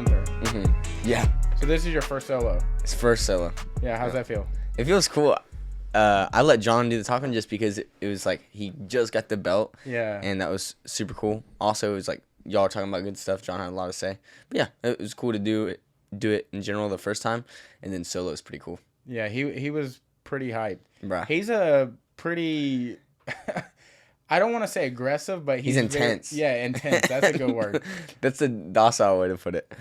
Gunther. Yeah. So this is your first solo. It's first solo. Yeah, how's that feel? It feels cool. I let John do the talking just because it was like he just got the belt. Yeah. And that was super cool. Also, it was like y'all were talking about good stuff. John had a lot to say. But yeah, it was cool to do it in general the first time, and then solo is pretty cool. Yeah, he was pretty hyped. Bruh. He's a pretty I don't want to say aggressive, but he's intense. Intense. That's a good word. That's a docile way to put it.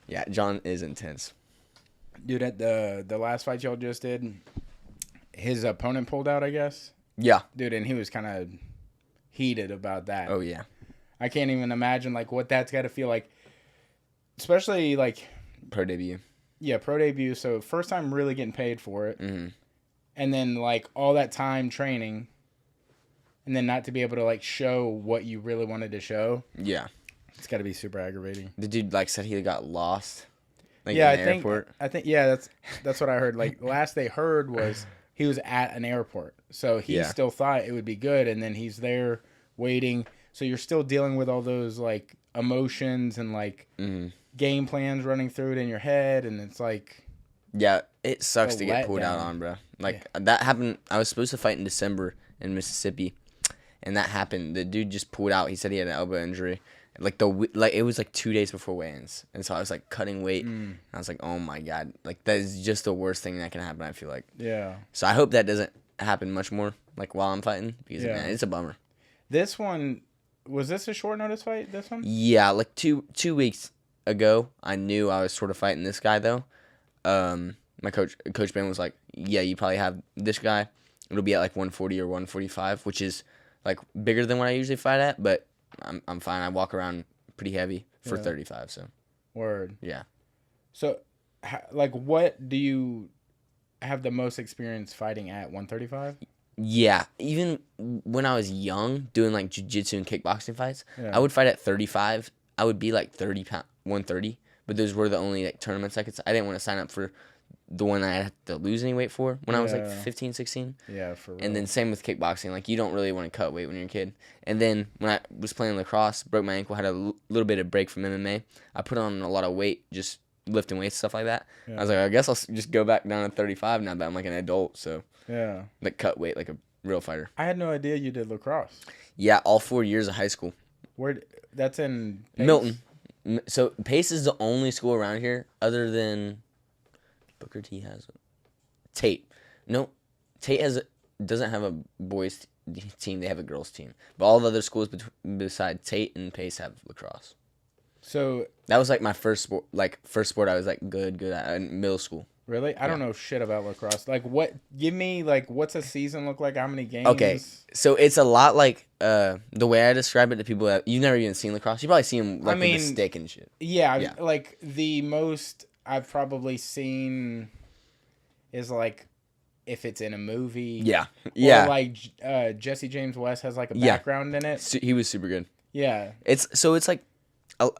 Yeah, John is intense. Dude, at the last fight y'all just did, his opponent pulled out, I guess. Yeah. Dude, and he was kind of heated about that. Oh yeah. I can't even imagine like what that's got to feel like, especially like pro debut. Yeah, pro debut. So first time really getting paid for it, and then like all that time training, and then not to be able to like show what you really wanted to show. Yeah, it's got to be super aggravating. The dude like said he got lost. Like, yeah, in the airport. I think yeah, that's what I heard. Like last they heard was he was at an airport, so he still thought it would be good, and then he's there waiting. So you're still dealing with all those like emotions and like game plans running through it in your head, and it's like, yeah, it sucks to get pulled out on, bro. Like that happened. I was supposed to fight in December in Mississippi, and that happened. The dude just pulled out. He said he had an elbow injury. Like it was like 2 days before weigh-ins, and so I was like cutting weight, and I was like, oh my god, like that is just the worst thing that can happen. I feel like. Yeah. So I hope that doesn't happen much more, like while I'm fighting, because man, it's a bummer. This one, was this a short notice fight? This one? Yeah, like two weeks ago, I knew I was sort of fighting this guy though. My coach Ben was like, yeah, you probably have this guy. It'll be at like 140 or 145, which is like bigger than what I usually fight at, but I'm fine. I walk around pretty heavy for 35, so. Word. Yeah. So, like, what do you have the most experience fighting at 135? Yeah, even when I was young, doing like jiu-jitsu and kickboxing fights, I would fight at 35. I would be like 130, but those were the only like tournaments I didn't want to sign up for the one I had to lose any weight for when I was like 15, 16. Yeah, for real. And then same with kickboxing. Like, you don't really want to cut weight when you're a kid. And then when I was playing lacrosse, broke my ankle, had a little bit of break from MMA. I put on a lot of weight, just lifting weights, stuff like that. Yeah. I was like, I guess I'll just go back down to 35 now that I'm like an adult. So, yeah. Like, cut weight like a real fighter. I had no idea you did lacrosse. Yeah, all 4 years of high school. That's in Pace? Milton. So, Pace is the only school around here other than... Booker T has it. Tate. No, Tate doesn't have a boys team. They have a girls team. But all the other schools beside Tate and Pace have lacrosse. So that was like my first sport. Like first sport I was like good at in middle school. Really? I don't know shit about lacrosse. Like what? Give me like what's a season look like? How many games? Okay, so it's a lot like the way I describe it to people that you've never even seen lacrosse. You probably see them like with a stick and shit. Yeah, like the most I've probably seen is like if it's in a movie. Yeah. Or like Jesse James West has like a background in it. He was super good. Yeah. It's like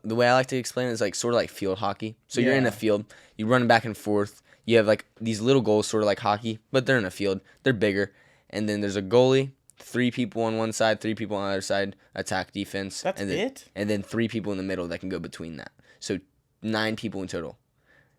the way I like to explain it is like sort of like field hockey. So you're in a field, you run back and forth. You have like these little goals, sort of like hockey, but they're in a field. They're bigger, and then there's a goalie. 3 people on one side, 3 people on the other side. Attack, defense. That's it. And then 3 people in the middle that can go between that. So 9 people in total.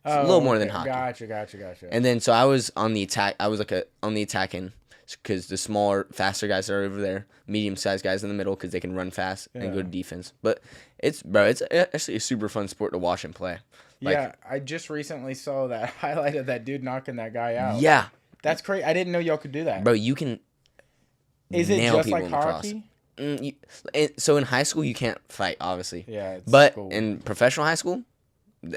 It's a little more than hockey. Gotcha. And then so I was on the attack. I was like on the attack end because the smaller, faster guys are over there. Medium-sized guys in the middle because they can run fast and go to defense. But it's actually a super fun sport to watch and play. Like, yeah, I just recently saw that highlight of that dude knocking that guy out. Yeah, that's crazy. I didn't know y'all could do that. Bro, you can. Is it just like hockey? So in high school you can't fight, obviously. Yeah. But in professional high school. In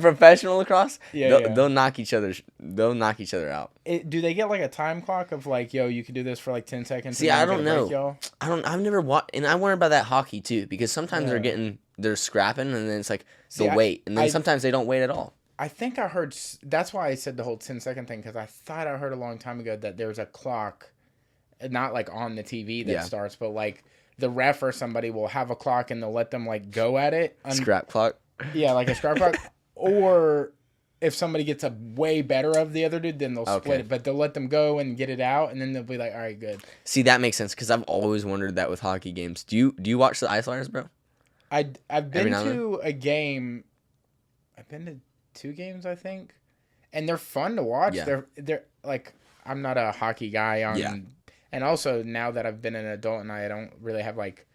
professional lacrosse, they'll knock each other. They'll knock each other out. Do they get like a time clock of like, yo, you can do this for like 10 seconds? See, I don't know. I've never watched, and I wonder about that hockey too, because sometimes they're scrapping, and then it's like they'll wait, and then sometimes they don't wait at all. I think I heard. That's why I said the whole 10-second thing, because I thought I heard a long time ago that there's a clock, not like on the TV that starts, but like. The ref or somebody will have a clock and they'll let them like go at it. Scrap clock. Yeah, like a scrap clock. Or if somebody gets a way better of the other dude, then they'll split it. But they'll let them go and get it out, and then they'll be like, all right, good. See, that makes sense because I've always wondered that with hockey games. Do you watch the Ice Liners, bro? I've been to a game. I've been to 2 games, I think, and they're fun to watch. Yeah. They're like, I'm not a hockey guy and also now that I've been an adult and I don't really have like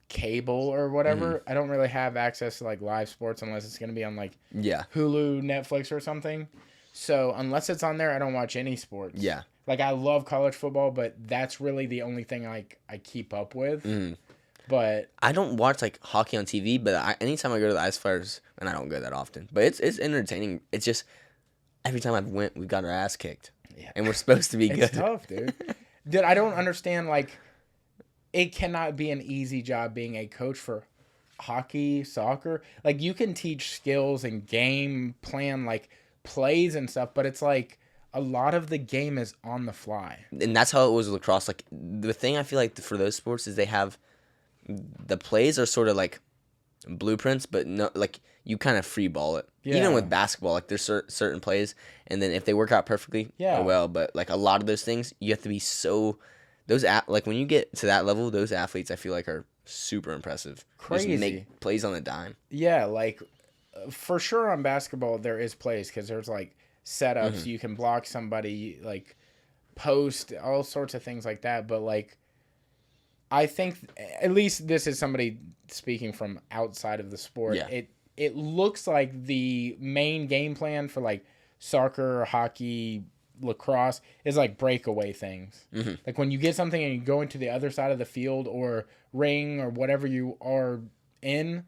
cable or whatever, I don't really have access to like live sports unless it's gonna be on like Hulu, Netflix, or something. So unless it's on there, I don't watch any sports. Yeah. Like I love college football, but that's really the only thing I keep up with. But I don't watch like hockey on TV, but anytime I go to the Ice Flyers, and I don't go that often, but it's entertaining. It's just every time I've went, we've got our ass kicked, and we're supposed to be good. It's tough, dude. Dude, I don't understand. Like, it cannot be an easy job being a coach for hockey, soccer. Like, you can teach skills and game plan, like plays and stuff, but it's like a lot of the game is on the fly. And that's how it was with lacrosse. Like the thing I feel like for those sports is they have. The plays are sort of like blueprints, but no, like you kind of free ball it. Yeah. Even with basketball, like there's certain plays, and then if they work out perfectly, oh well. But like a lot of those things, you have to be so like when you get to that level, those athletes I feel like are super impressive. Crazy. Just make plays on the dime. Yeah, like for sure on basketball there is plays because there's like setups. You can block somebody, like post, all sorts of things like that. But like. I think, at least this is somebody speaking from outside of the sport. Yeah. It looks like the main game plan for like soccer, hockey, lacrosse is like breakaway things. Like when you get something and you go into the other side of the field or ring or whatever you are in,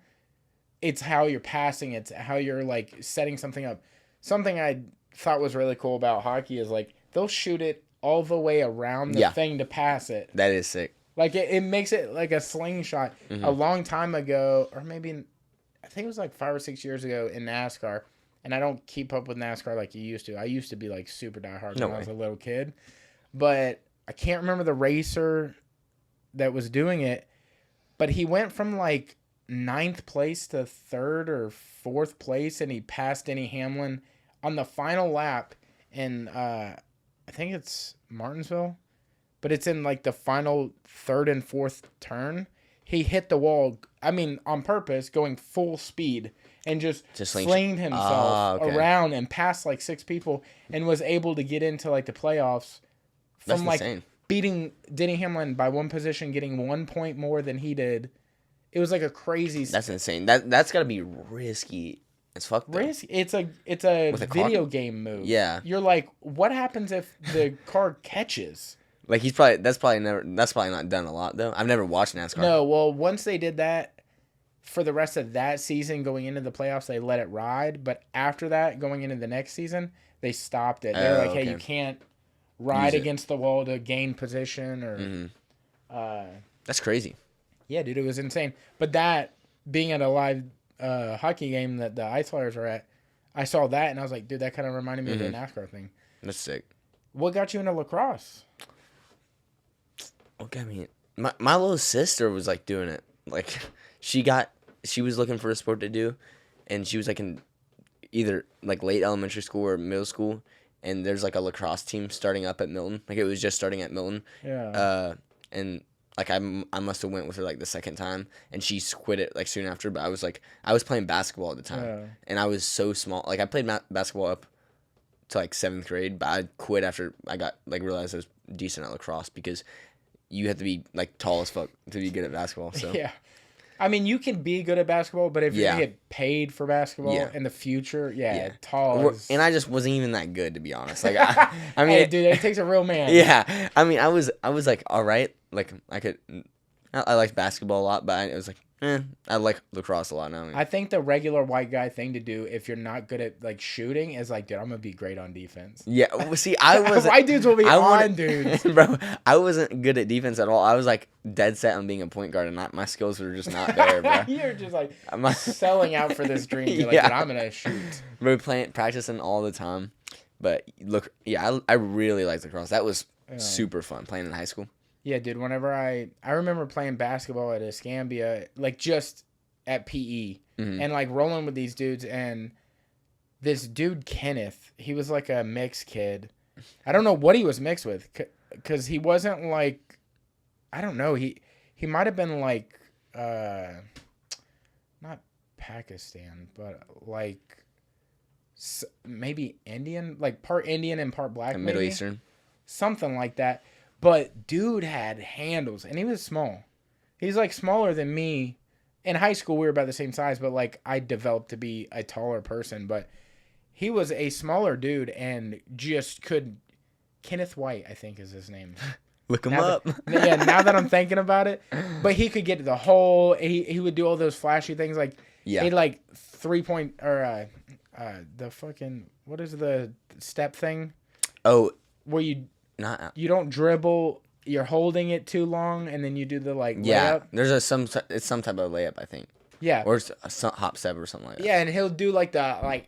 it's how you're passing. It's how you're like setting something up. Something I thought was really cool about hockey is like they'll shoot it all the way around the thing to pass it. That is sick. Like, it makes it like a slingshot. A long time ago, or maybe, I think it was like 5 or 6 years ago in NASCAR, and I don't keep up with NASCAR like you used to. I used to be, like, super diehard when I was a little kid. But I can't remember the racer that was doing it, but he went from, like, 9th place to 3rd or 4th place, and he passed Denny Hamlin on the final lap in, I think it's Martinsville. But it's in, like, the final 3rd and 4th turn. He hit the wall, I mean, on purpose, going full speed. And just slinged himself around and passed, like, 6 people. And was able to get into, like, the playoffs. From, like, beating Denny Hamlin by 1 position, getting 1 point more than he did. It was, like, a crazy... That's insane. That's got to be risky as fuck, though. Risky? It's a video game move. Yeah. You're like, what happens if the car catches... Like that's probably not done a lot though. I've never watched NASCAR. No, well, once they did that, for the rest of that season going into the playoffs, they let it ride. But after that, going into the next season, they stopped it. They're like, hey, you can't ride against the wall to gain position or. That's crazy. Yeah, dude, it was insane. But that being at a live hockey game that the Ice Flyers were at, I saw that and I was like, dude, that kind of reminded me of the NASCAR thing. That's sick. What got you into lacrosse? Okay, I mean, my little sister was like doing it. Like she was looking for a sport to do, and she was like in either like late elementary school or middle school, and there's like a lacrosse team starting up at Milton. Like it was just starting at Milton. Yeah. And like I must have went with her like the second time, and she quit it like soon after. But I was playing basketball at the time, and I was so small. Like I played basketball up to like 7th grade, but I quit after I got like realized I was decent at lacrosse because you have to be like tall as fuck to be good at basketball. So yeah, I mean you can be good at basketball, but if you get paid for basketball in the future, tall. And I just wasn't even that good to be honest. Like I mean, hey, dude, it takes a real man. Yeah, I mean I was like all right, like I liked basketball a lot, but it was like I like lacrosse a lot now. I think the regular white guy thing to do if you're not good at like shooting is like, dude, I'm gonna be great on defense. Yeah, well, see, I was white dudes will be on dudes, bro. I wasn't good at defense at all. I was like dead set on being a point guard, and my skills were just not there, bro. You're just like selling out for this dream. You're like, dude, I'm gonna shoot. Bro, practicing all the time. But look, I really liked lacrosse. That was super fun playing in high school. Yeah, dude, whenever I remember playing basketball at Escambia, like just at PE, and like rolling with these dudes, and this dude, Kenneth, he was like a mixed kid. I don't know what he was mixed with, because he wasn't like, I don't know, he might have been like, Pakistan, but like maybe Indian, like part Indian and part black, Middle Eastern, something like that. But dude had handles, and he was small. He's like smaller than me. In high school, we were about the same size, but like I developed to be a taller person. But he was a smaller dude and just could. Kenneth White, I think, is his name. Look him up. Now that I'm thinking about it, but he could get the hole. He would do all those flashy things like he'd like 3-point or the fucking what is the step thing? Oh, where you don't dribble. You're holding it too long, and then you do the layup. There's it's some type of layup, I think. Yeah, or it's a hop step or something like that. Yeah, and he'll do like the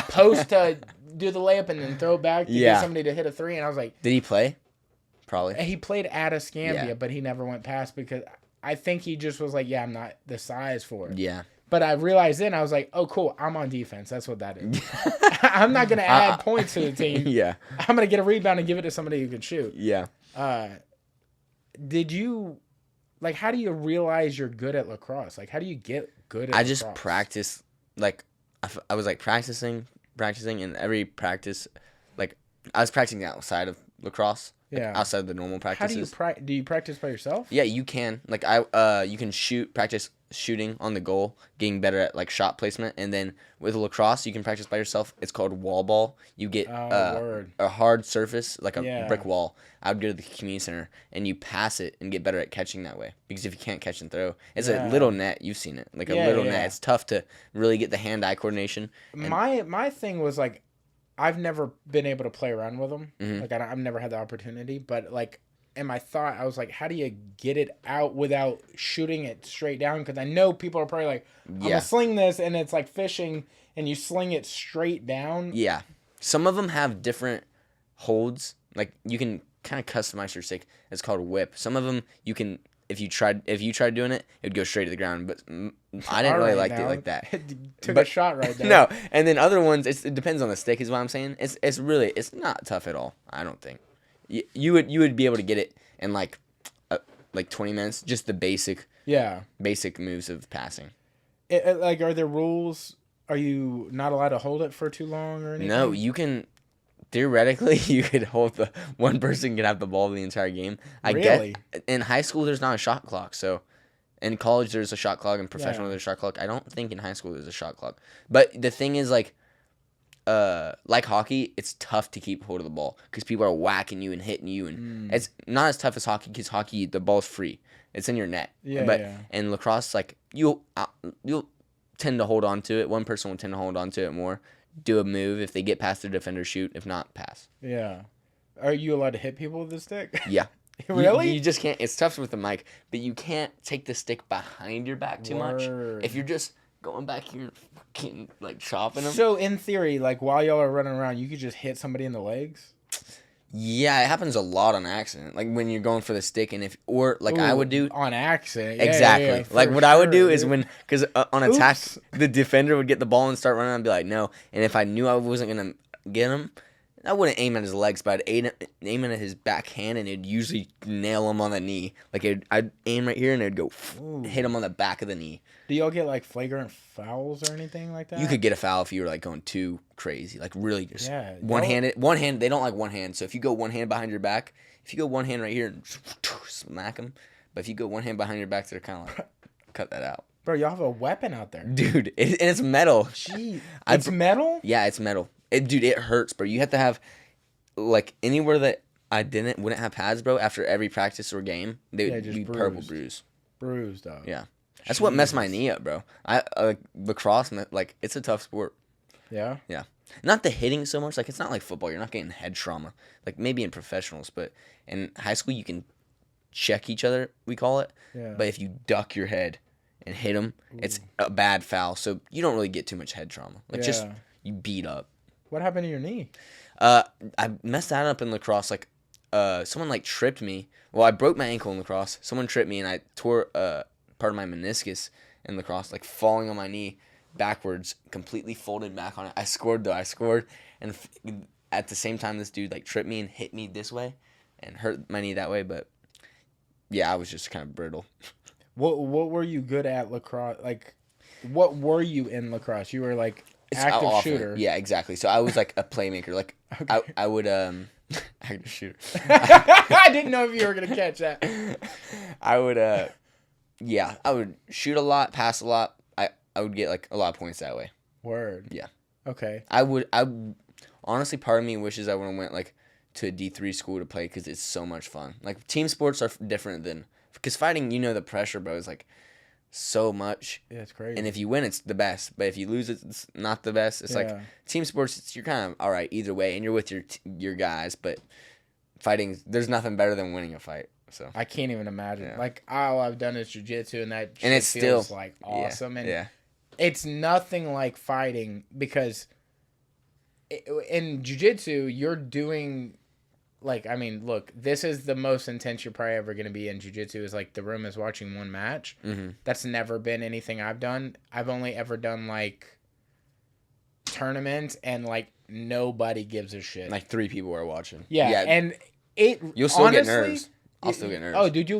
post to do the layup and then throw it back to get somebody to hit a three. And I was like, did he play? Probably. He played at Escambia, but he never went past because I think he just was like, I'm not the size for it. Yeah. But I realized then I was like, oh, cool, I'm on defense. That's what that is. I'm not gonna add points to the team. Yeah. I'm gonna get a rebound and give it to somebody who can shoot. Yeah. Did you, how do you realize you're good at lacrosse? Like, how do you get good at lacrosse? I just practice, I was, practicing, and every practice, I was practicing outside of lacrosse. Outside of the normal practices. How do you practice by yourself? Yeah, you can. You can practice shooting on the goal, getting better at, shot placement. And then with lacrosse, you can practice by yourself. It's called wall ball. You get a hard surface, like a brick wall. I would go to the community center, and you pass it and get better at catching that way. Because if you can't catch and throw, it's a little net. You've seen it. A little net. It's tough to really get the hand-eye coordination. My thing was, I've never been able to play around with them. Mm-hmm. I've never had the opportunity. But, in my thought, I was like, how do you get it out without shooting it straight down? Because I know people are probably like, I'm going to sling this, and it's like fishing, and you sling it straight down. Yeah. Some of them have different holds. You can kind of customize your stick. It's called whip. Some of them, you can... If you tried doing it, it would go straight to the ground. But I didn't really like it like that. Took a shot right there. No, and then other ones, it depends on the stick, is what I'm saying. It's not tough at all. I don't think. You would be able to get it in 20 minutes, just the basic moves of passing. Are there rules? Are you not allowed to hold it for too long or anything? No, you can. Theoretically, you could hold one person could have the ball the entire game. Really? In high school, there's not a shot clock. So, in college, there's a shot clock. In professional, there's a shot clock. I don't think in high school there's a shot clock. But the thing is, like hockey, it's tough to keep hold of the ball because people are whacking you and hitting you, and it's not as tough as hockey because hockey, the ball's free. It's in your net. But in lacrosse, you'll tend to hold on to it. One person will tend to hold on to it more. Do a move. If they get past their defender, shoot. If not, pass. Yeah. Are you allowed to hit people with the stick? Yeah. Really? You just can't. It's tough with the mic, but you can't take the stick behind your back too much. If you're just going back here and chopping them. So in theory, while y'all are running around, you could just hit somebody in the legs? Yeah, it happens a lot on accident. When you're going for the stick, and I would do on accident. Exactly. What I would do is because on attack, the defender would get the ball and start running. I'd be like, no. And if I knew I wasn't gonna get him, I wouldn't aim at his legs, but I'd aim at his backhand, and it'd usually nail him on the knee. I'd aim right here, and it'd go hit him on the back of the knee. Do y'all get flagrant fouls or anything like that? You could get a foul if you were going too crazy, really just one-handed. One hand, they don't like one hand. So if you go one hand behind your back, if you go one hand right here and smack them, but if you go one hand behind your back, they're kind of cut that out. Bro, y'all have a weapon out there, dude, and it's metal. Gee, it's metal. Yeah, it's metal. It hurts, bro. You have to have anywhere that I wouldn't have pads, bro. After every practice or game, they would be purple bruise. Bruised, dog. Yeah. That's what messed my knee up, bro. Lacrosse, it's a tough sport. Yeah? Yeah. Not the hitting so much. It's not like football. You're not getting head trauma. Maybe in professionals, but in high school, you can check each other, we call it. Yeah. But if you duck your head and hit them, it's a bad foul. So you don't really get too much head trauma. Just you beat up. What happened to your knee? I messed that up in lacrosse. Someone, tripped me. Well, I broke my ankle in lacrosse. Someone tripped me, and I tore part of my meniscus in lacrosse, falling on my knee backwards, completely folded back on it. I scored though. And at the same time, this dude tripped me and hit me this way, and hurt my knee that way. But yeah, I was just kind of brittle. What were you good at lacrosse? what were you in lacrosse? You were like active shooter. Yeah, exactly. So I was like a playmaker. Like okay. I would active shooter. I didn't know if you were gonna catch that. I would I would shoot a lot, pass a lot. I would get like a lot of points that way. Word. Yeah. Okay. I honestly, part of me wishes I would have went like to a D3 school to play because it's so much fun. Like team sports are different than because fighting, the pressure, bro, is like so much. Yeah, it's crazy. And if you win, it's the best. But if you lose, it's not the best. It's like team sports. You're kind of all right either way, and you're with your guys. But fighting, there's nothing better than winning a fight. So I can't even imagine. Yeah. Like all I've done is jiu-jitsu, and that and it feels like awesome. And it's nothing like fighting because in jiu-jitsu you're doing. Like, I mean, look, this is the most intense you're probably ever going to be in jiu-jitsu is, like, the room is watching one match. Mm-hmm. That's never been anything I've done. I've only ever done, like, tournaments and, like, nobody gives a shit. Like, 3 people are watching. Yeah. And you'll still get nerves. I'll still get nerves. Oh, dude,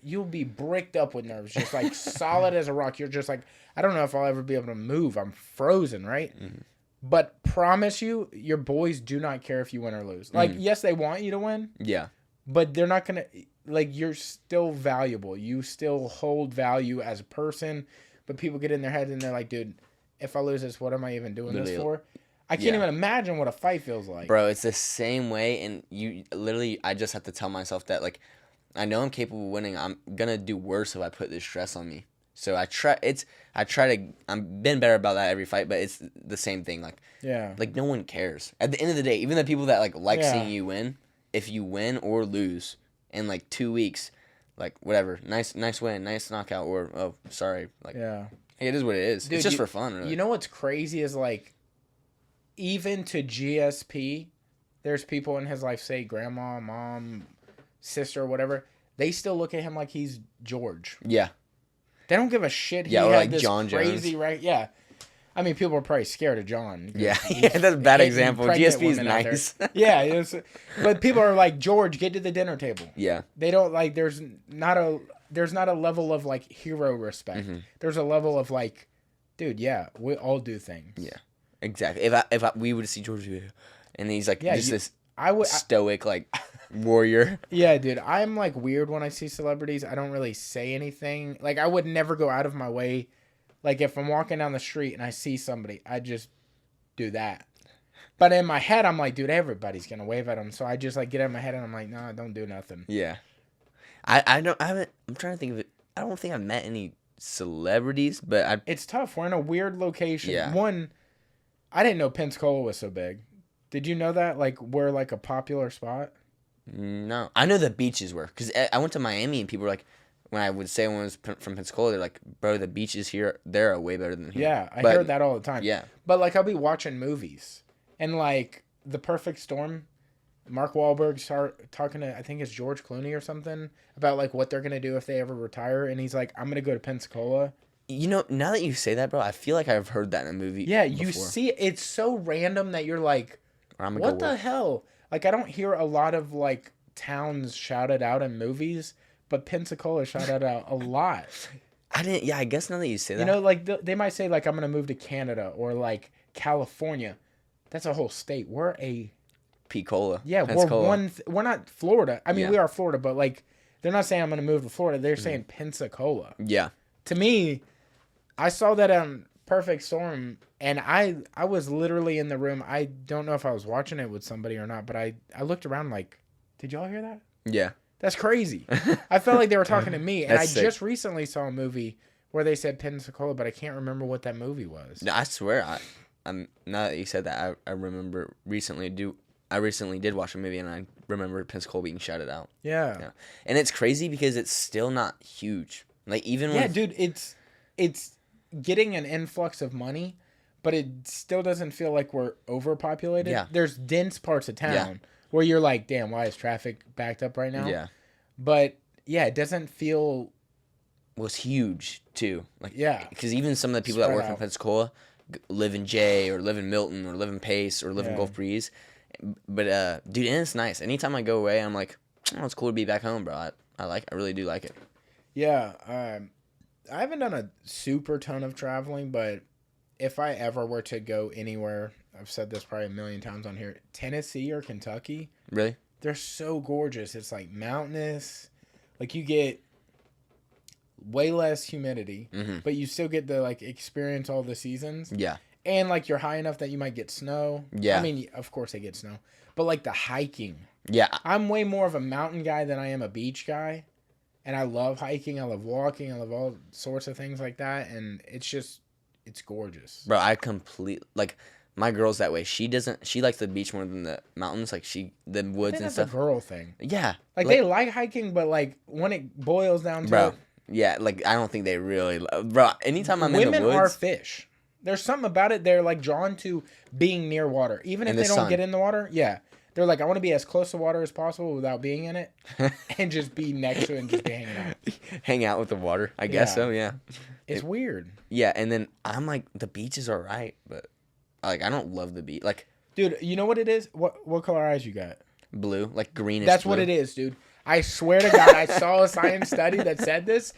you'll be bricked up with nerves. Just, like, solid as a rock. You're just, like, I don't know if I'll ever be able to move. I'm frozen, right? Mm-hmm. But promise you, your boys do not care if you win or lose. Like, yes, they want you to win. Yeah. But they're not going to, like, you're still valuable. You still hold value as a person. But people get in their head and they're like, dude, if I lose this, what am I even doing this for? I can't even imagine what a fight feels like. Bro, it's the same way. And I just have to tell myself that, like, I know I'm capable of winning. I'm going to do worse if I put this stress on me. So I've been better about that every fight, but it's the same thing. Like, like no one cares. At the end of the day, even the people that like seeing you win, if you win or lose in like 2 weeks, like whatever, nice win, nice knockout, or oh sorry, like it is what it is. Dude, it's just for fun. Really. You know what's crazy is like, even to GSP, there's people in his life, say grandma, mom, sister, whatever. They still look at him like he's George. Yeah. They don't give a shit. He or like this John crazy, Jones. Right? Yeah. I mean, people are probably scared of John. Yeah, that's a bad example. GSP is nice. Yeah, but people are like, George, get to the dinner table. Yeah. They don't like. There's not a level of like hero respect. Mm-hmm. There's a level of like, dude, yeah, we all do things. Yeah, exactly. If we would see George, and he's like this stoic like warrior. Yeah, dude, I'm like weird when I see celebrities. I don't really say anything. Like, I would never go out of my way. Like, if I'm walking down the street and I see somebody, I just do that. But in my head, I'm like, dude, everybody's gonna wave at them. So I just like get out of my head and I'm like, nah, don't do nothing. Yeah, I'm trying to think of it. I don't think I've met any celebrities, but it's tough. We're in a weird location. Yeah. One, I didn't know Pensacola was so big. Did you know that? Like, we're like a popular spot. No, I know the beaches were because I went to Miami and people were like, when I would say one was from Pensacola, they're like, bro, the beaches here, they're way better than here. Yeah, I heard that all the time. Yeah. But like, I'll be watching movies and like The Perfect Storm, Mark Wahlberg talking to, I think it's George Clooney or something, about like what they're going to do if they ever retire. And he's like, I'm going to go to Pensacola. You know, now that you say that, bro, I feel like I've heard that in a movie. Yeah, before. You see, it's so random that you're like, what the hell? Like, I don't hear a lot of like towns shouted out in movies, but Pensacola shouted out a lot. I guess now that you say that. You know, like they might say like, I'm going to move to Canada or like California. That's a whole state. We're a Pensacola. Yeah, Pensacola. We're not Florida. I mean, we are Florida, but like, they're not saying I'm going to move to Florida. They're saying Pensacola. Yeah. To me, I saw that on Perfect Storm, and I was literally in the room. I don't know if I was watching it with somebody or not, but I looked around like, did y'all hear that? Yeah. That's crazy. I felt like they were talking to me, and That's sick. Just recently saw a movie where they said Pensacola, but I can't remember what that movie was. No, I swear, I'm now that you said that, I remember I recently did watch a movie, and I remember Pensacola being shouted out. Yeah. And it's crazy because it's still not huge. Like, even when... Yeah, dude, it's getting an influx of money, but it still doesn't feel like we're overpopulated. Yeah. There's dense parts of town where you're like, damn, why is traffic backed up right now? Yeah. But, yeah, it doesn't feel... Well, it's huge, too. Like, yeah. Because even some of the people that work in Pensacola live in Jay or live in Milton or live in Pace or live in Gulf Breeze. But, dude, and it's nice. Anytime I go away, I'm like, oh, it's cool to be back home, bro. I really do like it. Yeah. I haven't done a super ton of traveling, but if I ever were to go anywhere, I've said this probably a million times on here, Tennessee or Kentucky. Really? They're so gorgeous. It's like mountainous. Like you get way less humidity, but you still get to like experience all the seasons. Yeah. And like you're high enough that you might get snow. Yeah. I mean, of course they get snow. But like the hiking. Yeah. I'm way more of a mountain guy than I am a beach guy. And I love hiking. I love walking. I love all sorts of things like that. And it's gorgeous. Bro, I completely, like, my girl's that way. She likes the beach more than the mountains. Like, the woods and stuff. That's a girl thing. Yeah. Like, they like hiking, but like, when it boils down to it. Yeah, like, I don't think they really, bro, anytime I'm in the woods. Women are fish. There's something about it. They're like drawn to being near water. Even if they don't get in the water. Yeah. They're like, I want to be as close to water as possible without being in it, and just be next to it and just be hanging out. Hang out with the water, I guess so. Yeah, it's weird. Yeah, and then I'm like, the beach is alright, but like I don't love the beach. Like, dude, you know what it is? What color eyes you got? Blue, like greenish. That's blue. what it is, dude. I swear to God, I saw a science study that said this.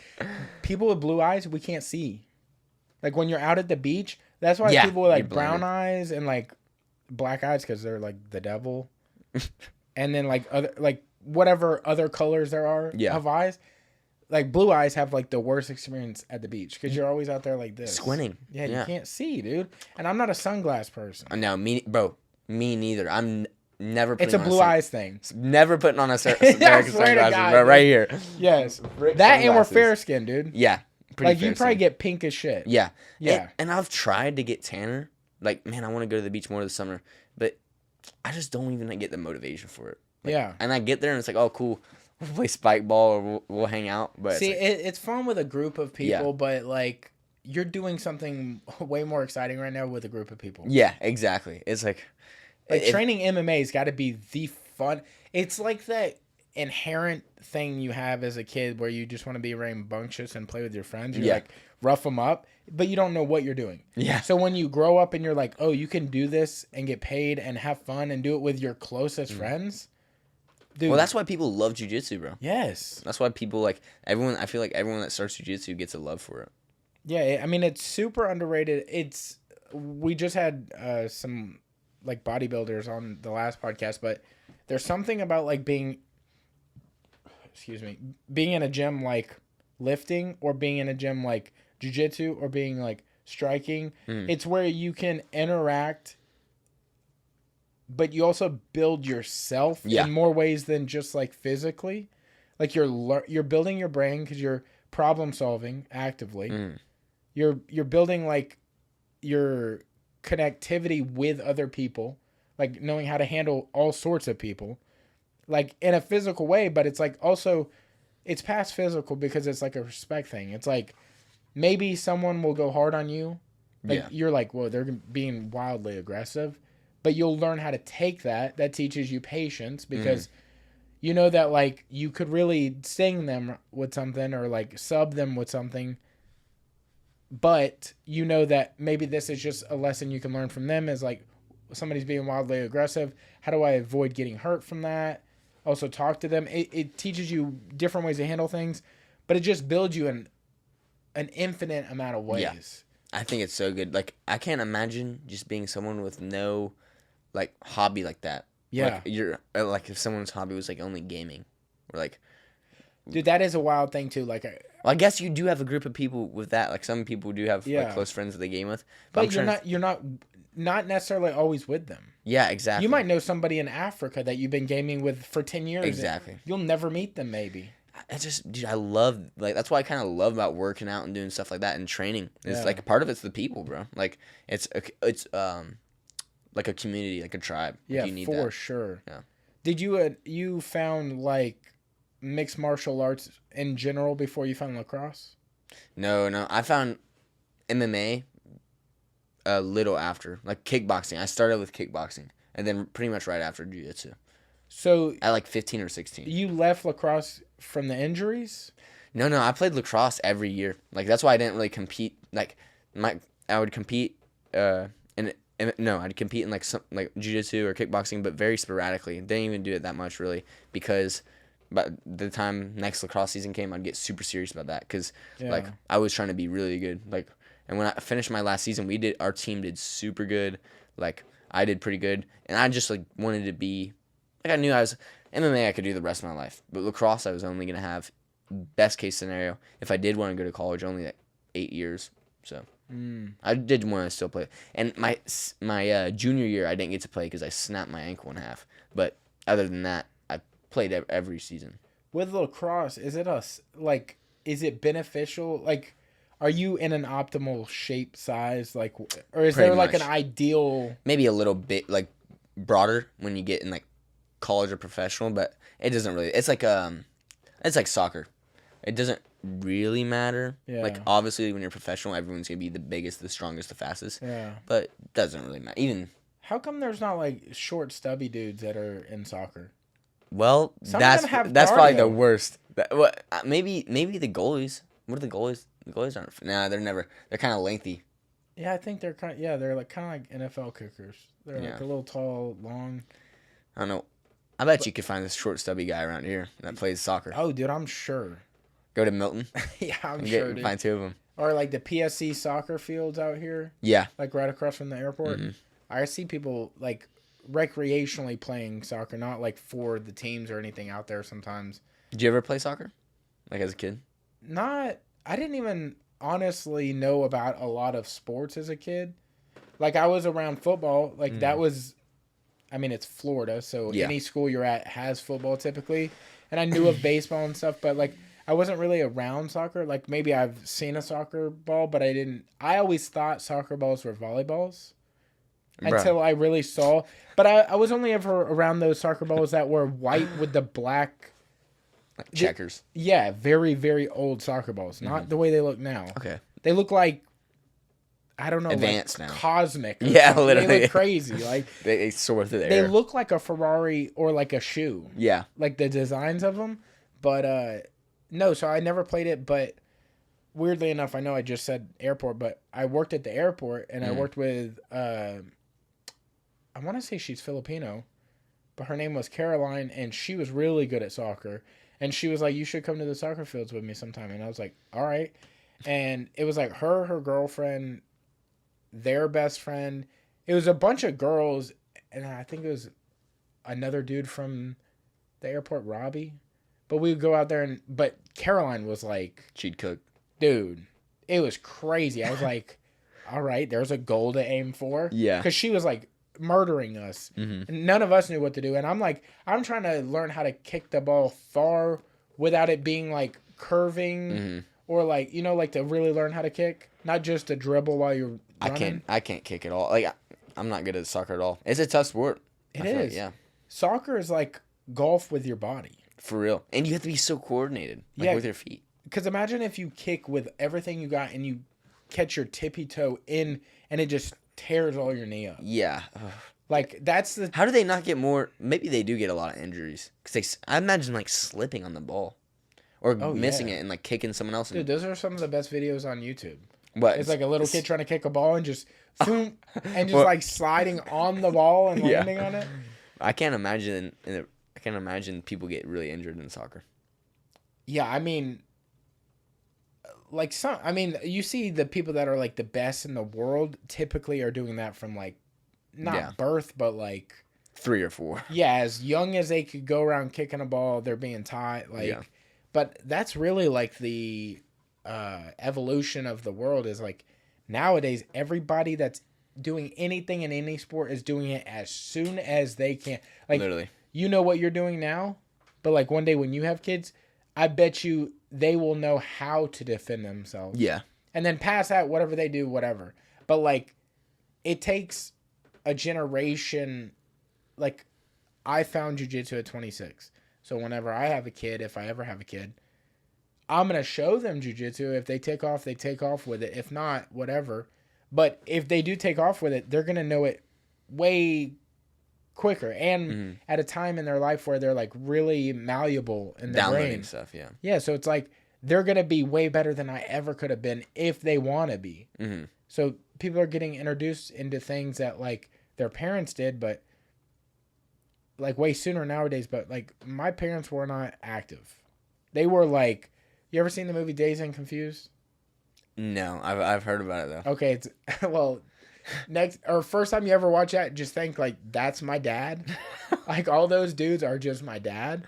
People with blue eyes, we can't see. Like when you're out at the beach, that's why people with like brown eyes and like black eyes, because they're like the devil. And then like other like whatever other colors there are of eyes, like blue eyes have like the worst experience at the beach because you're always out there like this squinting. Yeah, you can't see, dude. And I'm not a sunglass person. No, me neither. I'm never. It's a blue eyes thing. Never putting on a sunglasses, bro. Right here. Yes, that and we're fair skinned, dude. Yeah, like you probably get pink as shit. Yeah, yeah. And I've tried to get tanner. Like, man, I want to go to the beach more this summer, but I just don't even get the motivation for it. Like, yeah. And I get there and it's like, oh, cool. We'll play spike ball or we'll hang out. But see, it's fun with a group of people, but like you're doing something way more exciting right now with a group of people. Yeah, exactly. It's like training MMA's got to be the fun. It's like that inherent thing you have as a kid where you just want to be rambunctious and play with your friends. You like rough them up, but you don't know what you're doing. Yeah. So when you grow up and you're like, oh, you can do this and get paid and have fun and do it with your closest friends. Dude. Well, that's why people love jiu-jitsu, bro. Yes. That's why people like everyone. I feel like everyone that starts jiu-jitsu gets a love for it. Yeah, I mean it's super underrated. We just had some like bodybuilders on the last podcast, but there's something about like being in a gym like lifting or being in a gym like jiu-jitsu or being like striking. It's where you can interact, but you also build yourself in more ways than just like physically. Like you're building your brain because you're problem solving actively. You're building like your connectivity with other people, like knowing how to handle all sorts of people, like in a physical way. But it's like also it's past physical because it's like a respect thing. It's like maybe someone will go hard on you. Like you're like, whoa, they're being wildly aggressive. But you'll learn how to take that. That teaches you patience because you know that like you could really sting them with something or like sub them with something. But you know that maybe this is just a lesson you can learn from them is like somebody's being wildly aggressive. How do I avoid getting hurt from that? Also talk to them. It teaches you different ways to handle things, but it just builds you in an infinite amount of ways. Yeah. I think it's so good. Like I can't imagine just being someone with no like hobby like that. Yeah. Like you're like if someone's hobby was like only gaming or like dude, that is a wild thing too. Like well, I guess you do have a group of people with that. Like some people do have like close friends that they game with. But you're not necessarily always with them. Yeah, exactly. You might know somebody in Africa that you've been gaming with for 10 years. Exactly. You'll never meet them maybe. Dude, I love like that's why I kind of love about working out and doing stuff like that and training. It's like part of it's the people, bro. Like it's like a community, like a tribe. Yeah, you need for that. sure. Yeah. Did you found like mixed martial arts in general before you found lacrosse? No. I found MMA a little after, like kickboxing. I started with kickboxing, and then pretty much right after jiu-jitsu. So at like 15 or 16. You left lacrosse from the injuries? No. I played lacrosse every year. Like that's why I didn't really compete. Like I would compete. I'd compete in like some like jiu-jitsu or kickboxing, but very sporadically. Didn't even do it that much really because But the time next lacrosse season came, I'd get super serious about that because like I was trying to be really good. Like, and when I finished my last season, our team did super good. Like I did pretty good, and I just like wanted to be like I knew I was MMA. I could do the rest of my life, but lacrosse I was only gonna have best case scenario if I did want to go to college, only like 8 years. So I did want to still play. And my junior year, I didn't get to play because I snapped my ankle in half. But other than that, I played every season. With lacrosse, is it beneficial? Like, are you in an optimal shape, size? Like, or is there like an ideal? Maybe a little bit like broader when you get in like college or professional, but it doesn't really. It's like soccer. It doesn't really matter. Yeah. Like, obviously, when you're professional, everyone's going to be the biggest, the strongest, the fastest. Yeah. But it doesn't really matter. Even. How come there's not, like, short, stubby dudes that are in soccer? Well, that's probably the worst. Maybe the goalies. What are the goalies? The goalies aren't. Nah, they're never. They're kind of lengthy. Yeah, I think they're kind of. Yeah, they're like kind of like NFL kickers. They're like a little tall, long. I don't know. I bet you could find this short, stubby guy around here that plays soccer. Oh, dude, I'm sure. Go to Milton. Yeah, I'm sure. Find 2 of them. Or like the PSC soccer fields out here. Yeah. Like right across from the airport. Mm-hmm. I see people like recreationally playing soccer, not like for the teams or anything out there sometimes. Did you ever play soccer? Like as a kid? I didn't even honestly know about a lot of sports as a kid. Like I was around football. Like that was, I mean, it's Florida. So any school you're at has football typically. And I knew of baseball and stuff, but like, I wasn't really around soccer. Like, maybe I've seen a soccer ball, but I didn't. I always thought soccer balls were volleyballs until I really saw. But I was only ever around those soccer balls that were white with the black. Like checkers. Yeah, very, very old soccer balls. Not the way they look now. Okay. They look like, I don't know, advanced like now. Cosmic. Yeah, literally. They look crazy. Like they soar through the air. They look like a Ferrari or like a shoe. Yeah. Like the designs of them. But, no, so I never played it, but weirdly enough, I know I just said airport, but I worked at the airport, and I worked with, I want to say she's Filipino, but her name was Caroline, and she was really good at soccer, and she was like, you should come to the soccer fields with me sometime, and I was like, all right, and it was like her girlfriend, their best friend, it was a bunch of girls, and I think it was another dude from the airport, Robbie. But we would go out there but Caroline was like... She'd cook. Dude, it was crazy. I was like, all right, there's a goal to aim for. Yeah. Because she was like murdering us. Mm-hmm. And none of us knew what to do. And I'm like, I'm trying to learn how to kick the ball far without it being like curving or like, you know, like to really learn how to kick. Not just to dribble while you're running. I can't kick at all. Like, I'm not good at soccer at all. It's a tough sport. It is. Like, yeah. Soccer is like golf with your body. For real. And you have to be so coordinated with your feet. Because imagine if you kick with everything you got and you catch your tippy toe in and it just tears all your knee up. Yeah. Like, that's the... How do they not get more... Maybe they do get a lot of injuries. Because I imagine, like, slipping on the ball. Or missing it and, like, kicking someone else. Dude, those are some of the best videos on YouTube. What? It's like a little kid trying to kick a ball and just... Boom, and just, like, sliding on the ball and landing on it. I can't imagine... I can't imagine people get really injured in soccer. Yeah, I mean, you see the people that are like the best in the world typically are doing that from like not birth, but like 3 or 4. Yeah, as young as they could go around kicking a ball, they're being taught but that's really like the evolution of the world is like nowadays everybody that's doing anything in any sport is doing it as soon as they can. Like literally. You know what you're doing now, but like one day when you have kids, I bet you they will know how to defend themselves. Yeah. And then pass out whatever they do, whatever. But like, it takes a generation. Like, I found jiu-jitsu at 26. So whenever I have a kid, if I ever have a kid, I'm going to show them jiu-jitsu. If they take off with it. If not, whatever. But if they do take off with it, they're going to know it way quicker and at a time in their life where they're like really malleable in their brain stuff. Yeah, so it's like they're gonna be way better than I ever could have been if they want to be. So So people are getting introduced into things that like their parents did, but like way sooner nowadays, but like my parents were not active. They were like, you ever seen the movie Dazed and Confused? No, I've heard about it though. Okay, it's well, next or first time you ever watch that, just think like that's my dad. Like all those dudes are just my dad,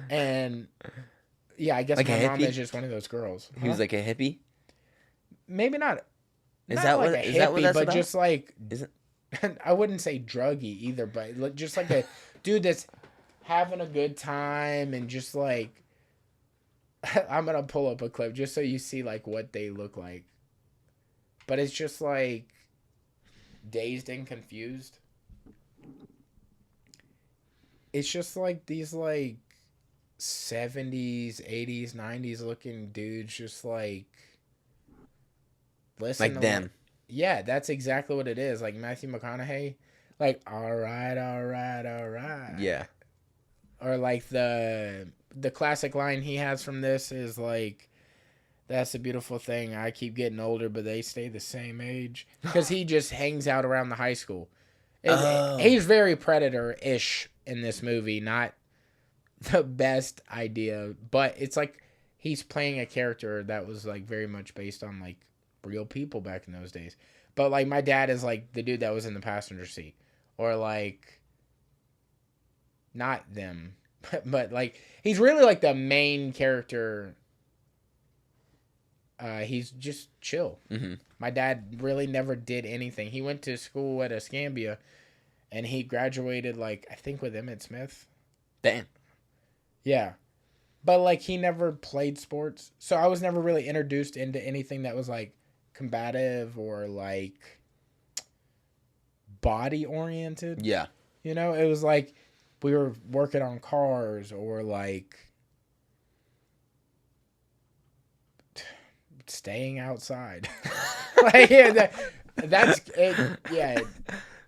and yeah, I guess like my mom is just one of those girls. He was like a hippie. Maybe not. Is not that like what? a Is hippie, that what that's but about? just like Is it? I wouldn't say druggy either, but just like a dude that's having a good time and just like I'm gonna pull up a clip just so you see like what they look like. But it's just like dazed and confused. It's just like these like 70s, 80s, 90s looking dudes just like listen like to them. Like, yeah, that's exactly what it is. Like Matthew McConaughey, like all right. Yeah. Or like the classic line he has from this is like, that's a beautiful thing. I keep getting older, but they stay the same age. Because he just hangs out around the high school. He's very Predator-ish in this movie. Not the best idea, but it's like he's playing a character that was like very much based on like real people back in those days. But like my dad is like the dude that was in the passenger seat. Or like, not them, but like he's really like the main character. He's just chill. Mm-hmm. My dad really never did anything. He went to school at Escambia, and he graduated like I think with Emmett Smith. Damn. Yeah, but like he never played sports, so I was never really introduced into anything that was like combative or like body oriented. Yeah. You know, it was like we were working on cars or like staying outside. Like, yeah, that's it. Yeah,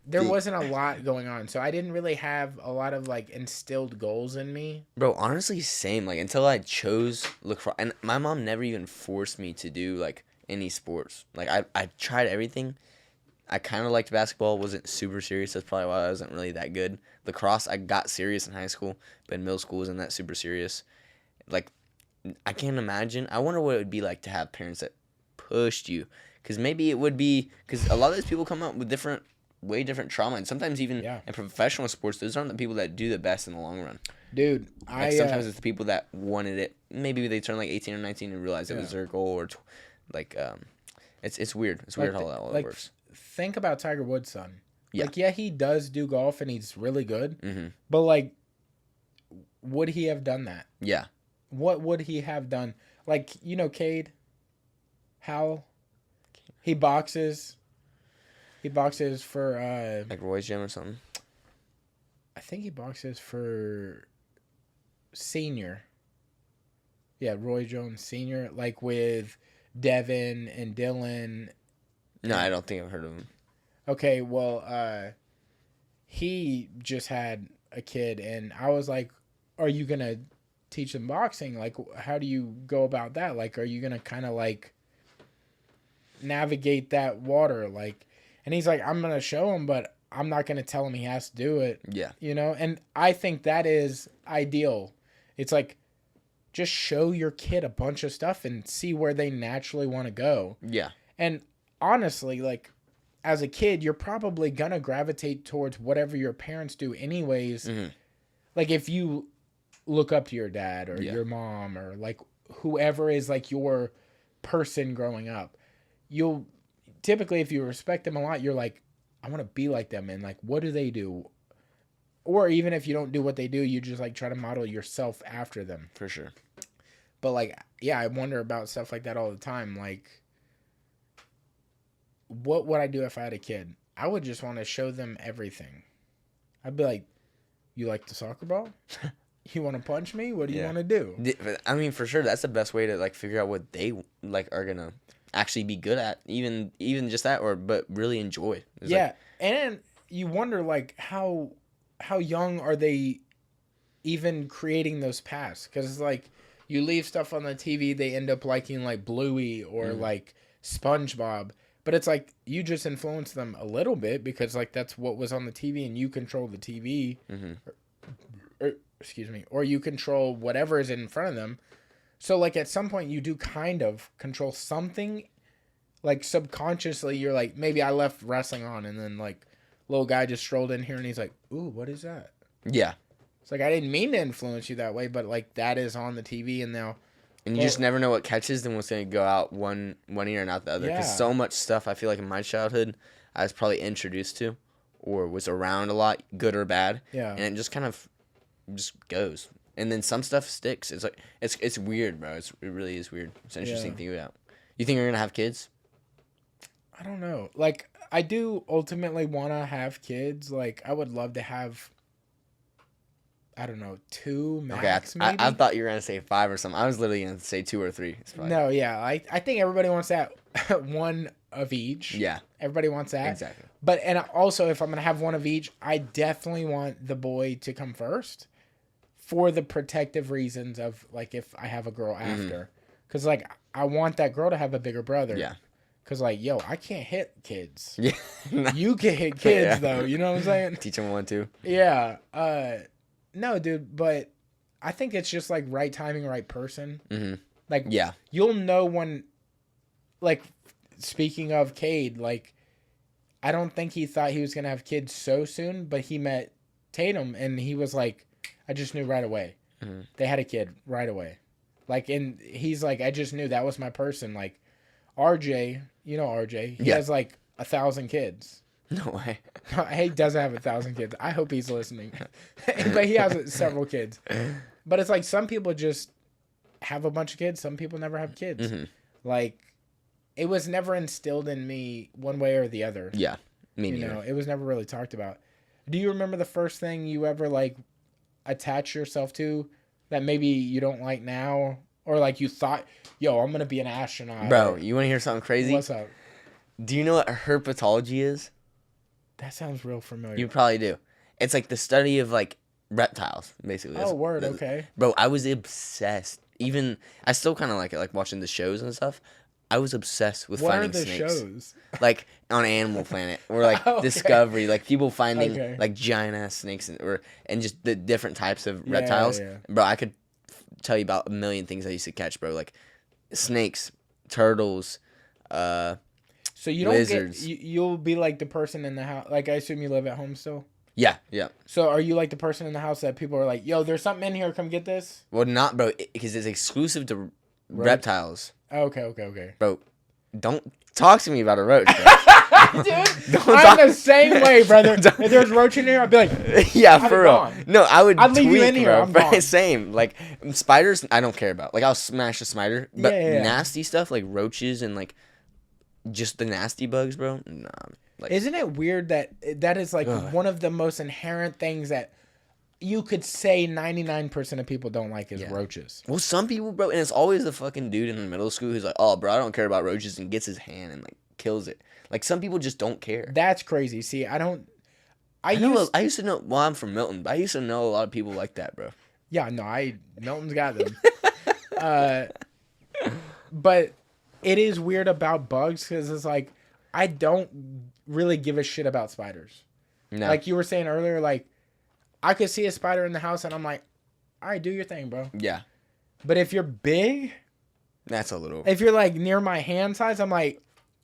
there wasn't a lot going on, so I didn't really have a lot of like instilled goals in me. Bro, honestly, same. Like until I chose lacrosse, and my mom never even forced me to do like any sports. Like I tried everything. I kind of liked basketball. Wasn't super serious. That's probably why I wasn't really that good. Lacrosse, I got serious in high school, but in middle school wasn't that super serious. Like, I can't imagine. I wonder what it would be like to have parents that pushed you. Because maybe it would be... Because a lot of those people come up with way different trauma. And sometimes even in professional sports, those aren't the people that do the best in the long run. Dude, like sometimes it's the people that wanted it. Maybe they turn like 18 or 19 and realize it was their goal. Or it's weird. It's weird how that all works. Think about Tiger Woods' son. Yeah. Like, yeah, he does do golf and he's really good. Mm-hmm. But, like, would he have done that? Yeah. What would he have done? Like, you know, Cade Howell? He boxes. He boxes for... like Roy's Gym or something? I think he boxes for Senior. Yeah, Roy Jones Senior. Like, with Devin and Dylan... No, I don't think I've heard of him. Okay, well, he just had a kid, and I was like, are you going to teach them boxing? Like, how do you go about that? Like, are you going to kind of, like, navigate that water? Like, and he's like, I'm going to show him, but I'm not going to tell him he has to do it. Yeah. You know? And I think that is ideal. It's like, just show your kid a bunch of stuff and see where they naturally want to go. Yeah. And honestly, like, as a kid, you're probably gonna gravitate towards whatever your parents do anyways. Mm-hmm. Like, if you look up to your dad or your mom or, like, whoever is, like, your person growing up, you'll typically, if you respect them a lot, you're like, I want to be like them. And, like, what do they do? Or even if you don't do what they do, you just, like, try to model yourself after them. For sure. But, like, yeah, I wonder about stuff like that all the time. Like, what would I do if I had a kid? I would just want to show them everything. I'd be like, you like the soccer ball? You want to punch me? What do you want to do? I mean, for sure, that's the best way to, like, figure out what they, like, are going to actually be good at. Even just that, but really enjoy. It's like, and you wonder, like, how young are they even creating those paths? Because it's like, you leave stuff on the TV, they end up liking, like, Bluey or, like, SpongeBob. But it's like, you just influence them a little bit because, like, that's what was on the TV and you control the TV. Mm-hmm. or you control whatever is in front of them. So like at some point you do kind of control something, like subconsciously you're like, maybe I left wrestling on and then like little guy just strolled in here and he's like, ooh, what is that? Yeah. It's like, I didn't mean to influence you that way, but like that is on the TV and now. And you just never know what catches them, what's going to go out one ear and out the other. Because so much stuff I feel like in my childhood I was probably introduced to or was around a lot, good or bad. Yeah. And it just kind of just goes. And then some stuff sticks. It's like it's weird, bro. It really is weird. It's an interesting thing about. You think you're going to have kids? I don't know. Like, I do ultimately want to have kids. Like, I would love to have, I don't know, 2 max, maybe? I thought you were going to say 5 or something. I was literally going to say 2 or 3. No, yeah. I think everybody wants that one of each. Yeah. Everybody wants that. Exactly. But, and also, if I'm going to have one of each, I definitely want the boy to come first for the protective reasons of, like, if I have a girl after. Because, like, I want that girl to have a bigger brother. Yeah. Because, like, yo, I can't hit kids. Yeah. You can hit kids, though. You know what I'm saying? Teach them one, too. Yeah. No, dude, but I think it's just, like, right timing, right person. Mm-hmm. Like, you'll know when, like, speaking of Cade, like, I don't think he thought he was going to have kids so soon, but he met Tatum, and he was like, I just knew right away. Mm-hmm. They had a kid right away. Like, and he's like, I just knew that was my person. Like, RJ, you know RJ, he has like 1,000 kids. No way. He doesn't have 1,000 kids. I hope he's listening. But he has several kids. But it's like some people just have a bunch of kids. Some people never have kids. Mm-hmm. Like, it was never instilled in me one way or the other. Yeah, me neither. You know, it was never really talked about. Do you remember the first thing you ever, like, attach yourself to that maybe you don't like now? Or, like, you thought, yo, I'm going to be an astronaut. Bro, you want to hear something crazy? What's up? Do you know what herpetology is? That sounds real familiar. You probably do. It's, like, the study of, like, reptiles, basically. Oh, word, okay. Bro, I was obsessed. Even, I still kind of like it, like, watching the shows and stuff. I was obsessed with finding snakes. What are the shows? Like, on Animal Planet. Or, like, okay. Discovery. Like, people finding, like, giant-ass snakes and just the different types of reptiles. Yeah. Bro, I could tell you about a million things I used to catch, bro. Like, snakes, turtles, so you don't lizards. You'll be, like, the person in the house. Like, I assume you live at home still? Yeah. So are you, like, the person in the house that people are like, yo, there's something in here, come get this? Well, not, bro, because it's exclusive to reptiles. Okay. Bro, don't talk to me about a roach, bro. Dude, I'm the same way, brother. If there's a roach in here, I'd be like, yeah, for real. No, I'd leave you in here. Bro. Same. Like, spiders, I don't care about. Like, I'll smash a spider. But nasty stuff, like roaches and, like, just the nasty bugs, bro. Nah. Like, isn't it weird that is, like, one of the most inherent things that you could say 99% of people don't like is roaches. Well, some people, bro, and it's always the fucking dude in the middle school who's like, oh, bro, I don't care about roaches, and gets his hand and, like, kills it. Like, some people just don't care. That's crazy. See, I used to know, well, I'm from Milton, but I used to know a lot of people like that, bro. Yeah, no, Milton's got them. But it is weird about bugs because it's like, I don't really give a shit about spiders. No. Like you were saying earlier, like, I could see a spider in the house and I'm like, all right, do your thing, bro. Yeah. But if you're big, that's a little. If you're like near my hand size, I'm like,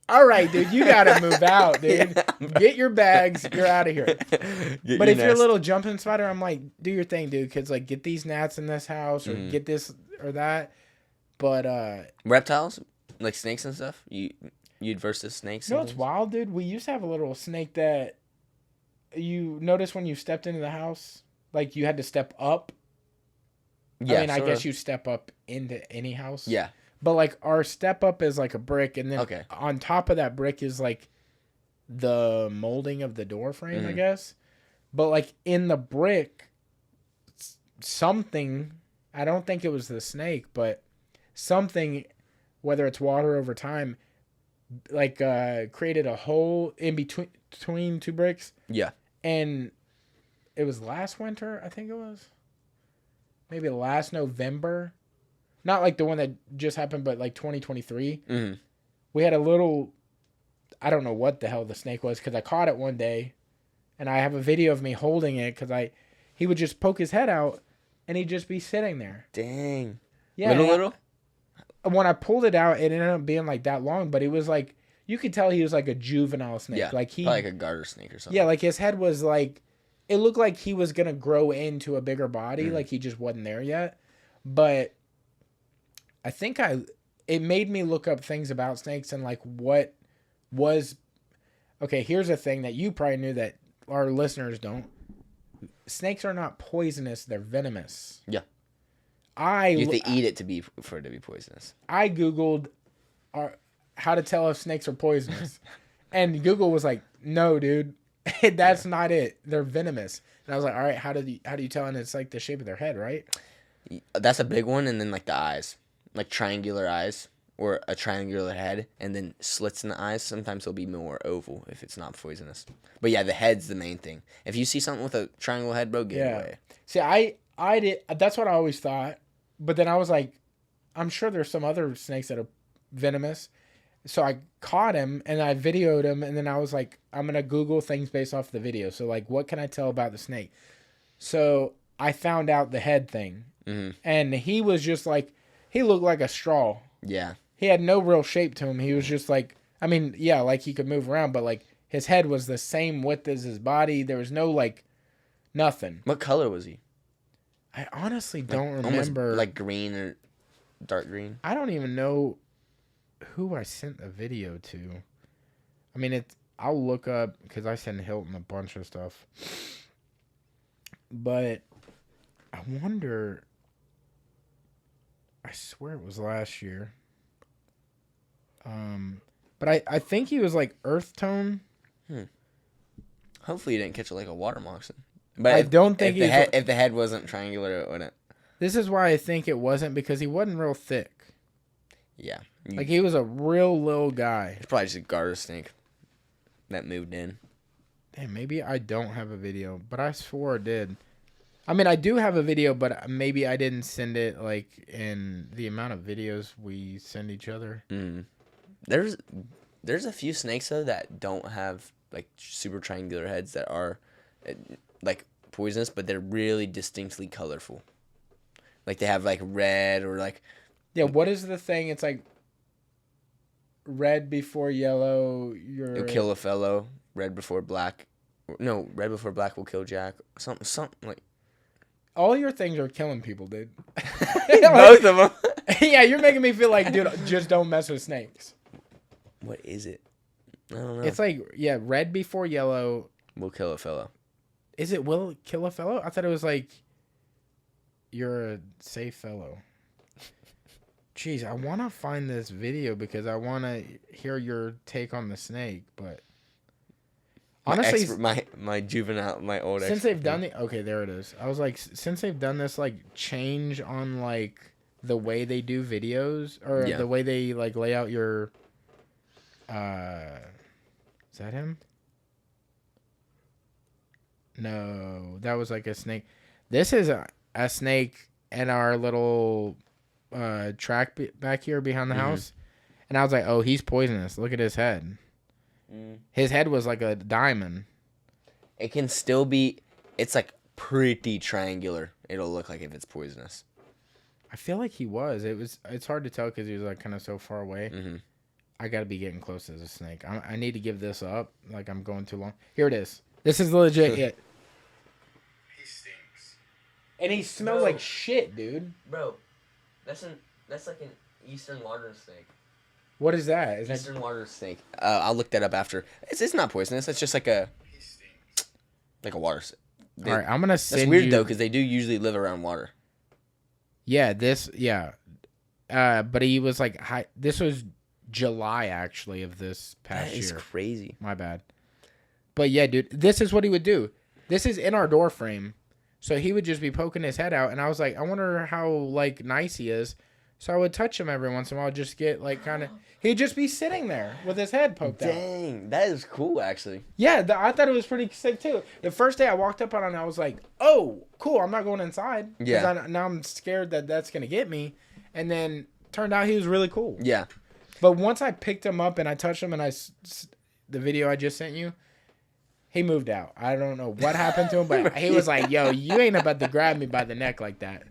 all right, dude, you got to move out, dude. Yeah, get your bags. You're out of here. But if you're a little jumping spider, I'm like, do your thing, dude. Because, like, get these gnats in this house or get this or that. But, reptiles? Like snakes and stuff? You'd versus snakes? No, it's wild, dude. We used to have a little snake that you noticed when you stepped into the house, like you had to step up. Yeah, I mean, I guess you step up into any house. Yeah. But, like, our step up is like a brick, and then on top of that brick is, like, the molding of the door frame, I guess. But, like, in the brick, something, I don't think it was the snake, but something, whether it's water over time, like, created a hole in between two bricks. Yeah. And it was last winter, I think it was. Maybe last November. Not like the one that just happened, but like 2023. Mm-hmm. We had a little, I don't know what the hell the snake was, because I caught it one day, and I have a video of me holding it, because he would just poke his head out, and he'd just be sitting there. Dang. Yeah. Little? When I pulled it out, it ended up being like that long, but it was like, you could tell he was like a juvenile snake. Yeah, like like a garter snake or something. Yeah, like his head was like, it looked like he was going to grow into a bigger body, like he just wasn't there yet. But I think it made me look up things about snakes and like what was, okay, here's a thing that you probably knew that our listeners don't. Snakes are not poisonous, they're venomous. Yeah. You have to eat it for it to be poisonous. I Googled how to tell if snakes are poisonous. And Google was like, no, dude, that's not it. They're venomous. And I was like, all right, how do you tell? And it's like the shape of their head, right? That's a big one. And then like the eyes, like triangular eyes or a triangular head and then slits in the eyes. Sometimes they'll be more oval if it's not poisonous. But yeah, the head's the main thing. If you see something with a triangle head, bro, get away. See, I did. That's what I always thought. But then I was like, I'm sure there's some other snakes that are venomous. So I caught him and I videoed him. And then I was like, I'm going to Google things based off the video. So like, what can I tell about the snake? So I found out the head thing. Mm-hmm. And he was just like, he looked like a straw. Yeah. He had no real shape to him. He was just like, I mean, yeah, like he could move around. But like his head was the same width as his body. There was no like, nothing. What color was he? I honestly don't remember. Like green or dark green? I don't even know who I sent the video to. I mean, I'll look up because I sent Hilton a bunch of stuff. But I wonder. I swear it was last year. But I think he was like earth tone. Hopefully you didn't catch it like a water moccasin. But I don't think if the head wasn't triangular, it wouldn't. This is why I think it wasn't, because he wasn't real thick. Yeah. Like he was a real little guy. It's probably just a garter snake that moved in. Damn, maybe I don't have a video, but I swore I did. I mean, I do have a video, but maybe I didn't send it like in the amount of videos we send each other. There's a few snakes though that don't have like super triangular heads that are like poisonous, but they're really distinctly colorful. Like they have like red or like. Yeah, what is the thing? It's like red before yellow. It'll kill a fellow. Red before black. No, red before black will kill Jack. Something like. All your things are killing people, dude. Both of them. Yeah, you're making me feel like, dude, just don't mess with snakes. What is it? I don't know. It's like, yeah, red before yellow. Will kill a fellow. Is it will kill a fellow? I thought it was like, you're a safe fellow. Jeez, I want to find this video because I want to hear your take on the snake, but honestly, my old since they've done okay, there it is. I was like, since they've done this like change on like the way they do videos or the way they like lay out your, is that him? No, that was like a snake. This is a snake in our little track back here behind the house, and I was like, oh, he's poisonous. Look at his head. His head was like a diamond. It can still be. It's like pretty triangular. It'll look like if it's poisonous. I feel like he was. It's hard to tell because he was like kind of so far away. I gotta be getting close to the snake. I need to give this up. Like I'm going too long. Here it is. This is legit it. He stinks. And he smells like shit, dude. Bro, that's like an eastern water snake. What is that? Eastern water snake. I'll look that up after. It's not poisonous. It's just like a water snake. All right, I'm gonna send you. That's weird though, because they do usually live around water. Yeah, but he was like high. This was July actually of this past year. That is crazy. My bad. But yeah, dude, this is what he would do. This is in our door frame. So he would just be poking his head out, and I was like, I wonder how like nice he is. So I would touch him every once in a while, just get like kind of. He'd just be sitting there with his head poked out. Dang, that is cool, actually. Yeah, I thought it was pretty sick too. The first day I walked up on it, I was like, "Oh, cool! I'm not going inside." Yeah. Now I'm scared that that's gonna get me, and then turned out he was really cool. Yeah. But once I picked him up and I touched him, and the video I just sent you, He moved out. I don't know what happened to him, but he was like, yo, you ain't about to grab me by the neck like that.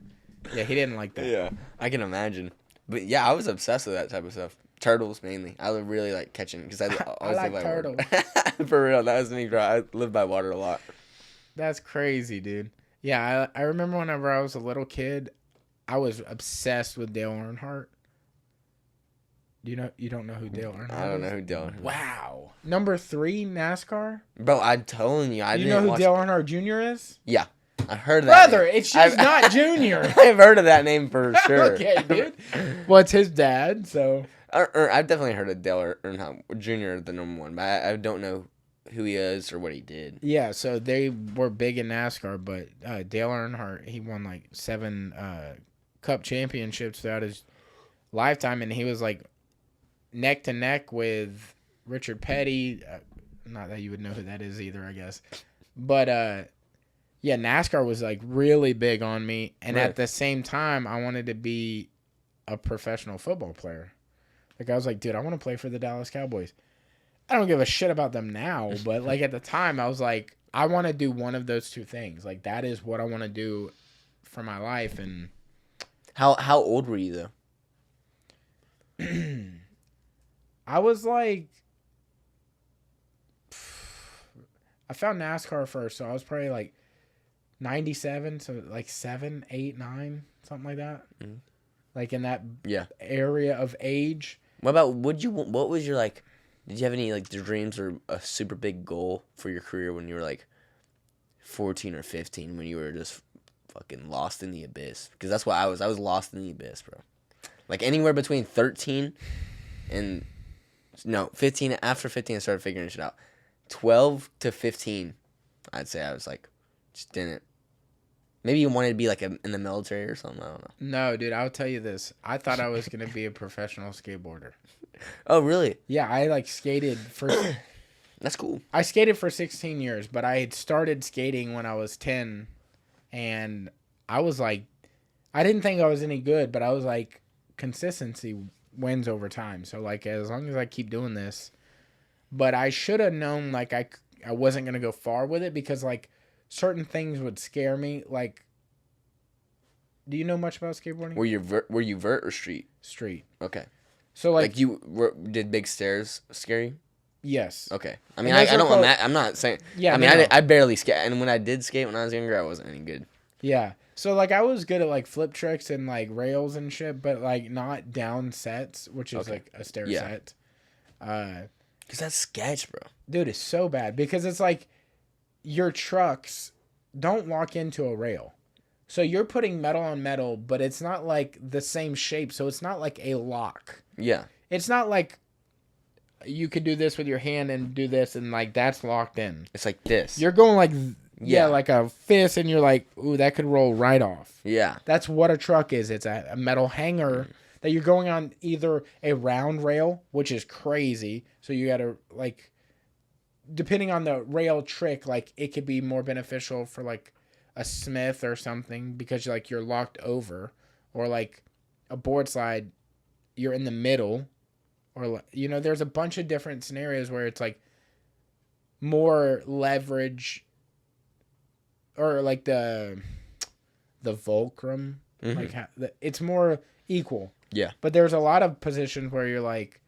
Yeah, he didn't like that. Yeah, I can imagine. But yeah, I was obsessed with that type of stuff. Turtles mainly. I would really like catching because I always like live by turtles. water. For real, that was me, bro. I live by water a lot. That's crazy, dude. Yeah, I remember whenever I was a little kid, I was obsessed with Dale Earnhardt. You don't know who Dale Earnhardt is? I don't know who Dale Earnhardt is. Wow. Number 3 NASCAR? Bro, I'm telling you, You know who Dale Earnhardt Jr. is? Yeah. I heard that. Brother, it's just not Junior. I've heard of that name for sure. Okay, dude. Well, it's his dad, so. I've definitely heard of Dale Earnhardt Jr., the number one, but I don't know who he is or what he did. Yeah, so they were big in NASCAR, but Dale Earnhardt, he won like 7 Cup championships throughout his lifetime, and he was like neck to neck with Richard Petty. Not that you would know who that is either, I guess. But yeah, NASCAR was like really big on me, and right. At the same time, I wanted to be a professional football player. Like I was like, dude, I want to play for the Dallas Cowboys. I don't give a shit about them now, but like at the time, I was like, I want to do one of those two things. Like that is what I want to do for my life. And how old were you though? I was like, I found NASCAR first, so I was probably like 97, so like 7, 8, 9, something like that. Mm-hmm. Like in that area of age. What was your like? Did you have any like dreams or a super big goal for your career when you were like 14 or 15 when you were just fucking lost in the abyss? Because that's what I was. I was lost in the abyss, bro. Like anywhere between 13 and 15. After 15, I started figuring shit out. 12 to 15, I'd say I was like, just didn't. Maybe you wanted to be like in the military or something. I don't know. No, dude, I'll tell you this. I thought I was going to be a professional skateboarder. Oh, really? Yeah, I like skated for... That's cool. I skated for 16 years, but I had started skating when I was 10. And I was like... I didn't think I was any good, but I was like, consistency wins over time. So like, as long as I keep doing this... But I should have known like I wasn't going to go far with it because like... Certain things would scare me. Like, do you know much about skateboarding? Were you vert or street? Street. Okay. So like did big stairs scare you? Yes. Okay. I mean, I don't. I'm not saying. Yeah. I mean, I barely skate, and when I did skate when I was younger, I wasn't any good. Yeah. So like I was good at like flip tricks and like rails and shit, but like not down sets, which is like a stair set. Cause that's sketch, bro. Dude, it's so bad because it's like. Your trucks don't lock into a rail. So you're putting metal on metal, but it's not like the same shape. So it's not like a lock. Yeah. It's not like you could do this with your hand and do this and like that's locked in. It's like this. You're going like, like a fist and you're like, ooh, that could roll right off. Yeah. That's what a truck is. It's a metal hanger that you're going on either a round rail, which is crazy. So you got to like... Depending on the rail trick, like it could be more beneficial for like a Smith or something because you're locked over, or like a board slide, you're in the middle, or there's a bunch of different scenarios where it's like more leverage, or like the fulcrum, like it's more equal. Yeah. But there's a lot of positions where you're like.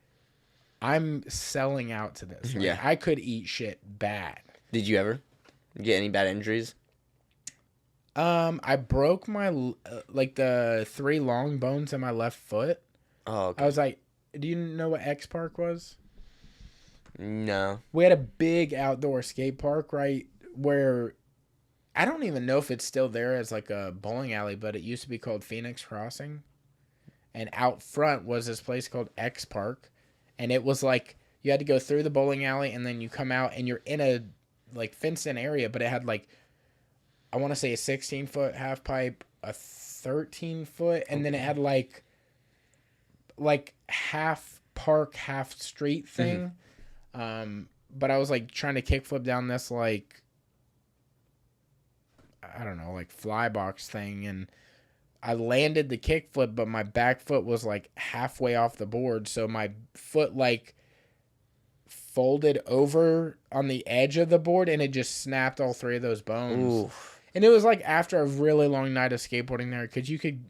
I'm selling out to this. Like, I could eat shit bad. Did you ever get any bad injuries? I broke my like the 3 long bones in my left foot. Oh, okay. I was like, do you know what X Park was? No. We had a big outdoor skate park right where I don't even know if it's still there as like a bowling alley, but it used to be called Phoenix Crossing. And out front was this place called X Park. And it was like you had to go through the bowling alley and then you come out and you're in a like fenced in area, but it had like, I want to say a 16-foot half pipe, a 13-foot, and then it had like half park, half street thing. But I was like trying to kickflip down this like, I don't know, like fly box thing. And I landed the kickflip, but my back foot was like halfway off the board. So my foot like folded over on the edge of the board, and it just snapped all 3 of those bones. Ooh. And it was like after a really long night of skateboarding there, because you could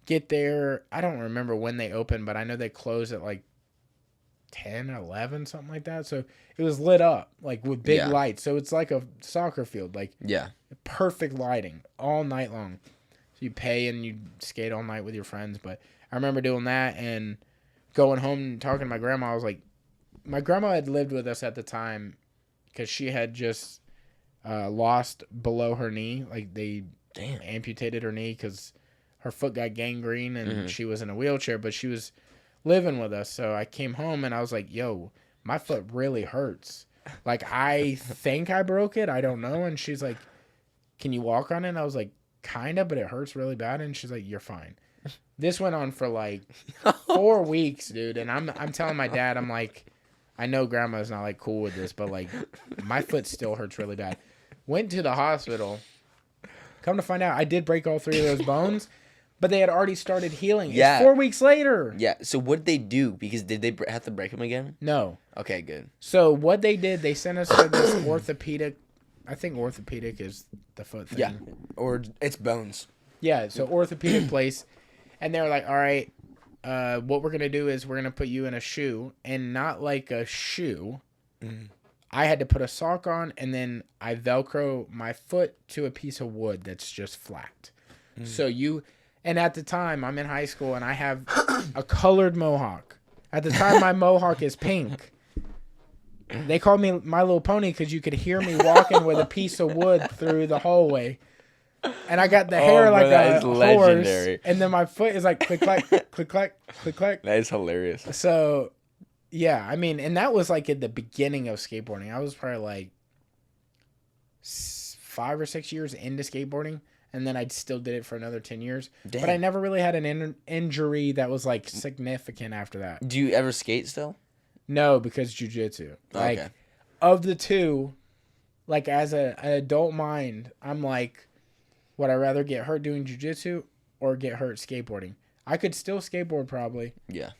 get there. I don't remember when they opened, but I know they closed at like 10, 11, something like that. So it was lit up like with big lights. So it's like a soccer field, like perfect lighting all night long. So you pay and you skate all night with your friends. But I remember doing that and going home and talking to my grandma. I was like, my grandma had lived with us at the time because she had just lost below her knee. Like they amputated her knee because her foot got gangrene and she was in a wheelchair, but she was living with us. So I came home and I was like, yo, my foot really hurts. Like, I think I broke it. I don't know. And she's like, can you walk on it? And I was like, kind of, but it hurts really bad. And she's like, you're fine. This went on for like 4 weeks, dude. And I'm telling my dad, I'm like, I know grandma's not like cool with this, but like my foot still hurts really bad. Went to the hospital. Come to find out, I did break all 3 of those bones. But they had already started healing. Yeah. It's 4 weeks later. Yeah. So what did they do? Because did they have to break them again? No. Okay, good. So what they did, they sent us to this orthopedic. I think orthopedic is the foot thing. Yeah. Or it's bones. Yeah. So orthopedic place. And they were like, all right, what we're going to do is we're going to put you in a shoe. And not like a shoe. I had to put a sock on. And then I Velcro my foot to a piece of wood that's just flat. So you... And at the time, I'm in high school, and I have a colored mohawk. At the time, my mohawk is pink. They called me My Little Pony because you could hear me walking with a piece of wood through the hallway. And I got the hair like a horse. And then my foot is like click-clack, click-clack, click-clack. That is hilarious. So, yeah, I mean, and that was like at the beginning of skateboarding. I was probably like 5 or 6 years into skateboarding. And then I still did it for another 10 years. Damn. But I never really had an injury that was, like, significant after that. Do you ever skate still? No, because jiu-jitsu. Like, of the two, like, as an adult mind, I'm like, would I rather get hurt doing jiu-jitsu or get hurt skateboarding? I could still skateboard probably. Yeah.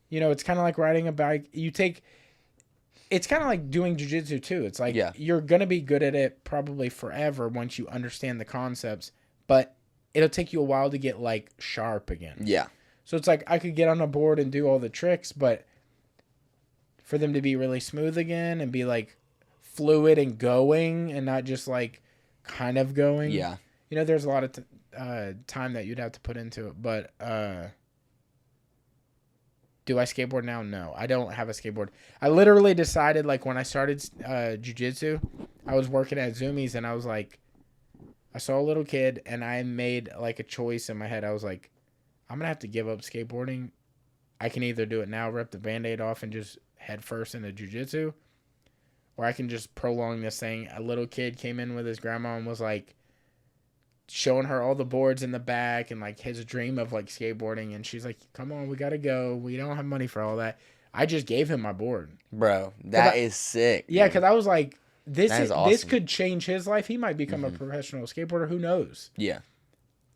You know, it's kind of like riding a bike. It's kind of like doing jiu-jitsu, too. It's like you're going to be good at it probably forever once you understand the concepts. But it'll take you a while to get, like, sharp again. Yeah. So it's like I could get on a board and do all the tricks, but for them to be really smooth again and be, like, fluid and going and not just, like, kind of going. Yeah. You know, there's a lot of time that you'd have to put into it. But do I skateboard now? No. I don't have a skateboard. I literally decided, like, when I started jiu-jitsu, I was working at Zoomies, and I was like, I saw a little kid, and I made, like, a choice in my head. I was like, I'm going to have to give up skateboarding. I can either do it now, rip the Band-Aid off, and just head first into jiu-jitsu, or I can just prolong this thing. A little kid came in with his grandma and was, like, showing her all the boards in the back and, like, his dream of, like, skateboarding. And she's like, come on, we got to go. We don't have money for all that. I just gave him my board. Bro, that is sick. Yeah, because I was like, This could change his life. He might become a professional skateboarder. Who knows? Yeah.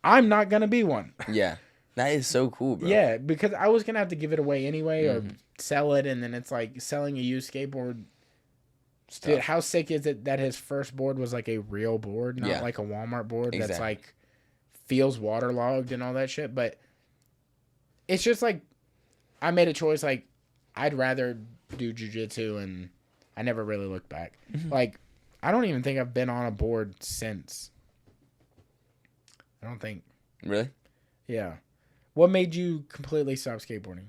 I'm not going to be one. Yeah. That is so cool, bro. Yeah, because I was going to have to give it away anyway or sell it, and then it's like selling a used skateboard. Dude, how sick is it that his first board was like a real board, not like a Walmart board that's like feels waterlogged and all that shit. But it's just like I made a choice. Like, I'd rather do jiu-jitsu, and I never really looked back. Like, I don't even think I've been on a board since. I don't think. Really? Yeah. What made you completely stop skateboarding?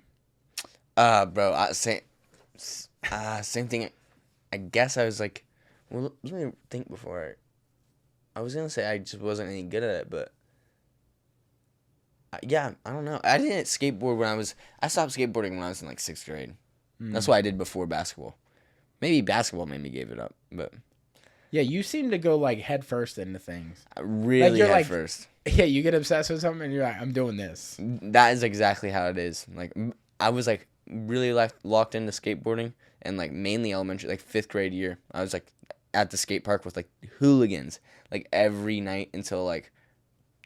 Bro, same thing. I guess I was like, well, let me think before. I was gonna say I just wasn't any good at it, but yeah, I don't know. I didn't skateboard I stopped skateboarding when I was in like 6th grade. That's what I did before basketball. Maybe basketball made me give it up, but yeah, you seem to go like head first into things. Really like, head first. Yeah, you get obsessed with something and you're like, I'm doing this. That is exactly how it is. Like, I was like really locked into skateboarding, and like mainly elementary, like 5th grade year, I was like at the skate park with like hooligans like every night until like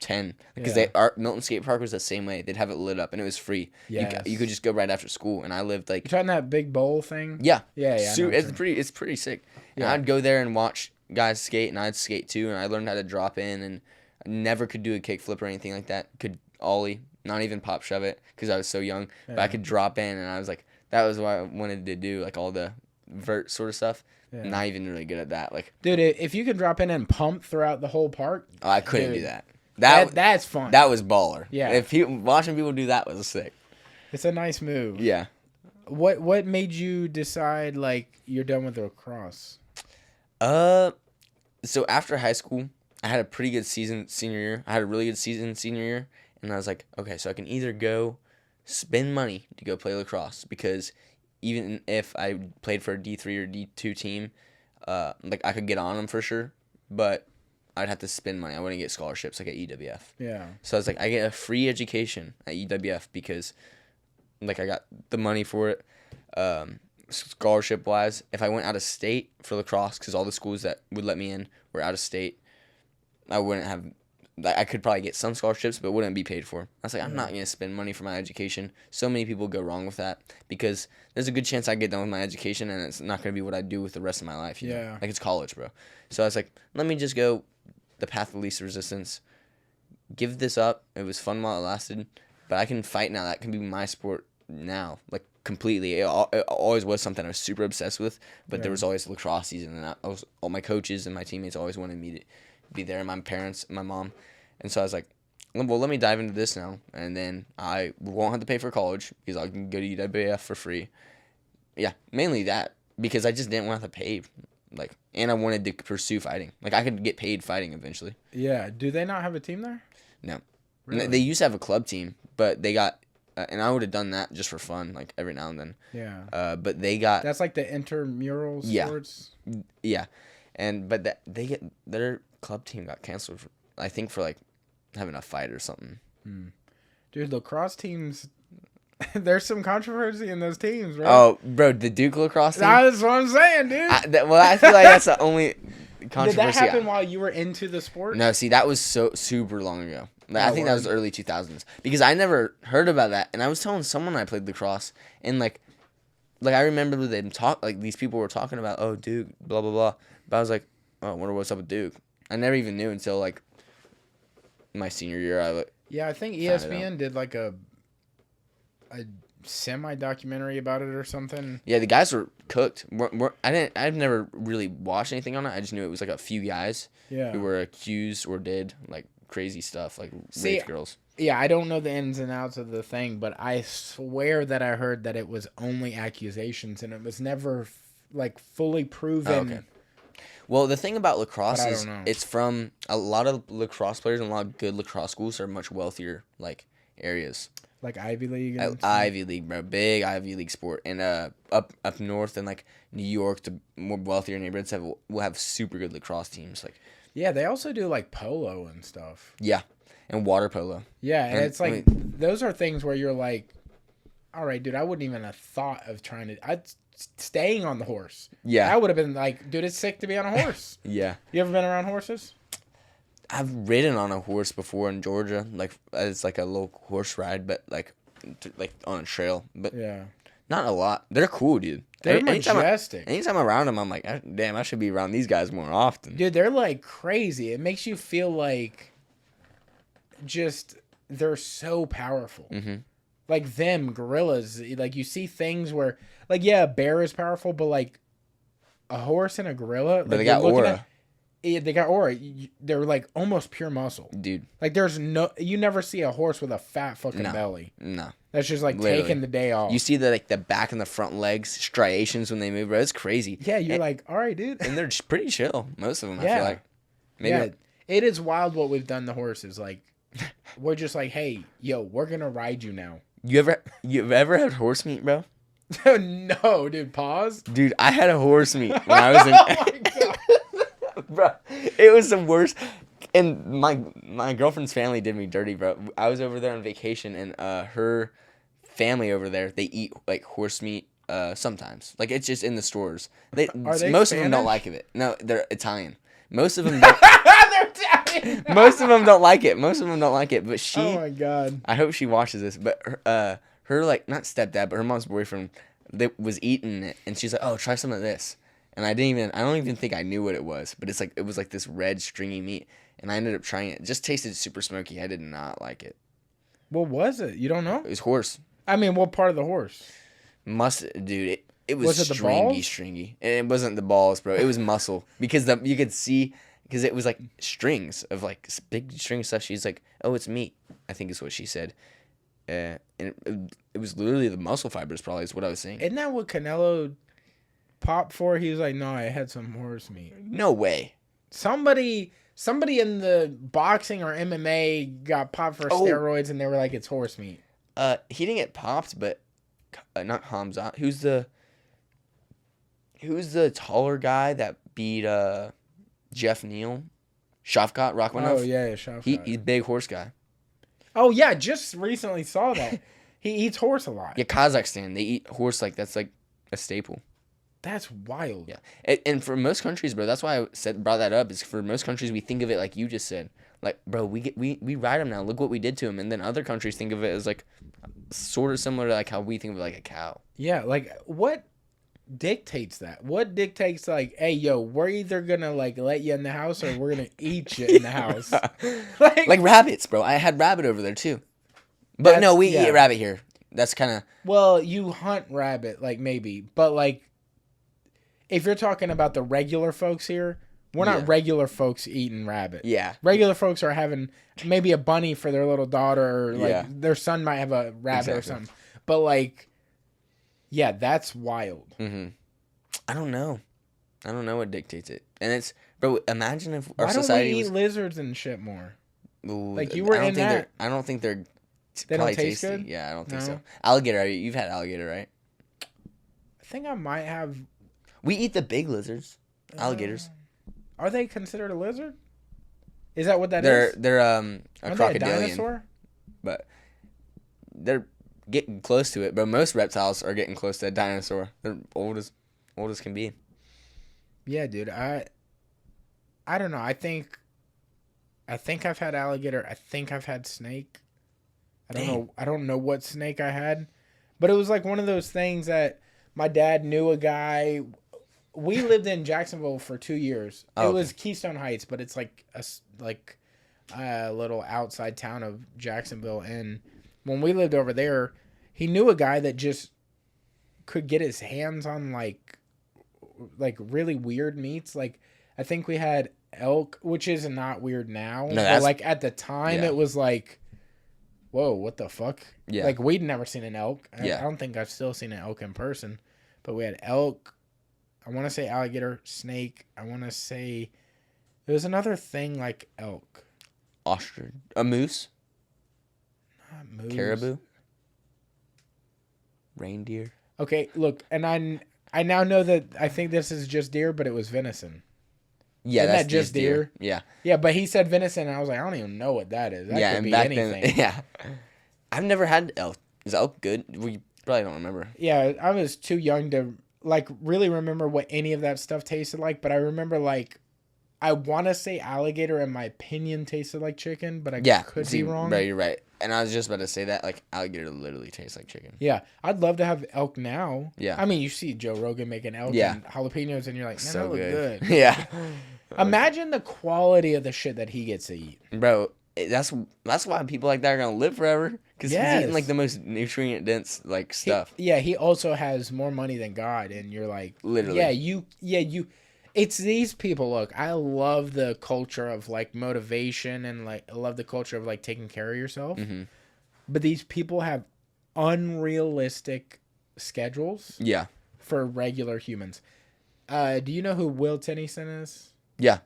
10 because Yeah. Milton Skate Park was the same way. They'd have it lit up and it was free. Yes. You could just go right after school, and I lived like You talking that big bowl thing? yeah. Yeah. I know It's pretty sick. And Yeah. I'd go there and watch guys skate, and I'd skate too, and I learned how to drop in, and I never could do a kickflip or anything like that. Could ollie, not even pop shove it because I was so young. But I could drop in, and I was like, that was what I wanted to do, like all the vert sort of stuff. Yeah. Not even really good at that. Like, dude, if you could drop in and pump throughout the whole park, I couldn't dude, do that. That's fun. That was baller. Yeah. If watching people do that was sick. It's a nice move. Yeah. What made you decide like you're done with lacrosse? So after high school, I had a pretty good season senior year. I had a really good season senior year, and I was like, okay, so I can either go spend money to go play lacrosse, because even if I played for a D3 or D2 team, like I could get on them for sure, but I'd have to spend money. I wouldn't get scholarships like at EWF. Yeah. So I was like, I get a free education at EWF because like I got the money for it. Scholarship wise, if I went out of state for lacrosse, because all the schools that would let me in were out of state, I wouldn't have. I could probably get some scholarships, but wouldn't be paid for. I was like, I'm not gonna spend money for my education. So many people go wrong with that because there's a good chance I get done with my education and it's not gonna be what I do with the rest of my life. You know? Like it's college, bro. So I was like, let me just go the path of least resistance. Give this up. It was fun while it lasted, but I can fight now. That can be my sport now, like completely. It always was something I was super obsessed with, but there was always lacrosse season, and all my coaches and my teammates always wanted me to be there, my parents, my mom, and so I was like, well, let me dive into this now, and then I won't have to pay for college because I can go to UWF for free. Yeah, mainly that, because I just didn't want to pay, like, and I wanted to pursue fighting. Like, I could get paid fighting eventually. Yeah. Do they not have a team there? No. Really? They used to have a club team, but they got, and I would have done that just for fun, like every now and then. Yeah. But they got. That's like the intramural sports. Yeah, but their club team got canceled. I think for like having a fight or something. Dude, lacrosse teams. There's some controversy in those teams, bro. Oh, bro, the Duke lacrosse team. That's what I'm saying, dude. I feel like that's the only controversy. Did that happen while you were into the sport? No, see, that was so super long ago. Like, I think that was early 2000s because I never heard about that, and I was telling someone I played lacrosse, and like I remember them these people were talking about, oh, Duke, blah blah blah, but I was like, oh, I wonder what's up with Duke. I never even knew until like my senior year. I think ESPN did like a semi-documentary about it or something. Yeah, the guys were cooked. I've never really watched anything on it. I just knew it was like a few guys who were accused or did like crazy stuff, like raped girls. Yeah, I don't know the ins and outs of the thing, but I swear that I heard that it was only accusations and it was never like fully proven. Oh, okay. Well, the thing about lacrosse is it's from a lot of lacrosse players and a lot of good lacrosse schools are much wealthier like areas. Like Ivy League? Ivy League, bro. Big Ivy League sport. And up north in like New York, the more wealthier neighborhoods will have super good lacrosse teams. Like, yeah, they also do like polo and stuff. Yeah, and water polo. Yeah, and it's like those are things where you're like, all right, dude, I wouldn't even have thought of trying to. Staying on the horse. Yeah, I would have been like, dude, it's sick to be on a horse. Yeah. You ever been around horses? I've ridden on a horse before in Georgia, like it's like a little horse ride, but like on a trail. But yeah, not a lot. They're cool, dude. They're majestic. Anytime I'm around them, I'm like, damn, I should be around these guys more often. Dude, they're like crazy. It makes you feel like they're so powerful. Mm-hmm. Like them, gorillas. Like you see things where, like, yeah, a bear is powerful, but like a horse and a gorilla. But like, they got aura. They got aura. They're like almost pure muscle. Dude. Like you never see a horse with a fat fucking belly. No. That's just like literally taking the day off. You see the back and the front legs, striations when they move, bro. It's crazy. Yeah, you're like, all right, dude. And they're just pretty chill. Most of them, I feel like. Maybe it is wild what we've done to horses. Like, we're just like, hey, yo, we're gonna ride you now. You've ever had horse meat, bro? No, dude. Pause. Dude, I had a horse meat when I was in. Oh my God. Bro, it was the worst. And my girlfriend's family did me dirty, bro. I was over there on vacation, and her family over there, they eat like horse meat sometimes. Like it's just in the stores. Most of them don't like it. No, they're Italian. Most of them don't. They're Italian. Most of them don't like it. But she. Oh my god. I hope she watches this. But her like not stepdad, but her mom's boyfriend, that was eating it, and she's like, "Oh, try some of this." And I don't even think I knew what it was. But it was like this red stringy meat, and I ended up trying it. It just tasted super smoky. I did not like it. What was it? You don't know? It was horse. I mean, what part of the horse? Dude. It was it stringy. And it wasn't the balls, bro. It was muscle because you could see because it was like strings of like big string stuff. She's like, "Oh, it's meat." I think is what she said. And it was literally the muscle fibers. Probably is what I was saying. Isn't that what Canelo popped for? He was like, "No, I had some horse meat." No way. Somebody in the boxing or MMA got popped for steroids, and they were like, "It's horse meat." He didn't get popped, but not Hamza. Who's the taller guy that beat Jeff Neal? Shavkat Rakhmonov. Oh yeah, Shavkat. He's a big horse guy. Oh yeah, just recently saw that. He eats horse a lot. Yeah, Kazakhstan, they eat horse like that's like a staple. That's wild. Yeah, and for most countries, bro, that's why I brought that up. Is for most countries we think of it like you just said, like, bro, we ride them now. Look what we did to him, and then other countries think of it as like sort of similar to like how we think of it like a cow. Yeah, like what dictates that? What dictates like, hey, yo, we're either gonna like let you in the house or we're gonna eat you in the house. like rabbits, bro. I had rabbit over there too, but no, we eat rabbit here. That's kind of well, you hunt rabbit, like maybe, but like. If you're talking about the regular folks here, we're not regular folks eating rabbit. Yeah. Regular folks are having maybe a bunny for their little daughter, or like their son might have a rabbit or something. But like, yeah, that's wild. Mm-hmm. I don't know what dictates it. And it's, bro, imagine if our Why society don't we eat lizards and shit more? Ooh, like you were in that. I don't think they're they probably don't taste tasty. good? Yeah, I don't think so. Alligator, you've had alligator, right? I think I might have. We eat the big lizards, alligators. Are they considered a lizard? Is that what that is? They're a crocodilian. They a dinosaur? But they're getting close to it. But most reptiles are getting close to a dinosaur. They're old as can be. Yeah, dude. I don't know. I think I've had alligator. I think I've had snake. I don't know what snake I had, but it was like one of those things that my dad knew a guy. We lived in Jacksonville for 2 years. It was Keystone Heights, but it's like a little outside town of Jacksonville. And when we lived over there, he knew a guy that just could get his hands on like really weird meats. Like I think we had elk, which is not weird now, but like at the time it was like, whoa, what the fuck? Yeah. Like we'd never seen an elk. I don't think I've still seen an elk in person, but we had elk. I want to say alligator, snake. I want to say it was another thing like elk. Ostrich. A moose? Not moose. Caribou? Reindeer? Okay, look, and I now know that I think this is just deer, but it was venison. Yeah, Isn't that's that just deer? Yeah. Yeah, but he said venison, and I was like, I don't even know what that is. That could be anything. Then, I've never had elk. Is elk good? We probably don't remember. Yeah, I was too young to like really remember what any of that stuff tasted like, but I remember like I want to say alligator in my opinion tasted like chicken, but I could be wrong. Right, you're right. And I was just about to say that like alligator literally tastes like chicken. Yeah, I'd love to have elk now. Yeah. I mean, you see Joe Rogan making elk and jalapenos and you're like, man, so that look good. Yeah. Imagine the quality of the shit that he gets to eat. Bro, that's why people like that are going to live forever. Because he's eating like the most nutrient dense like stuff. He also has more money than God. And you're like, literally. You. It's these people. Look, I love the culture of like motivation and like I love the culture of like taking care of yourself. Mm-hmm. But these people have unrealistic schedules. Yeah. For regular humans. Do you know who Will Tennyson is? Yeah.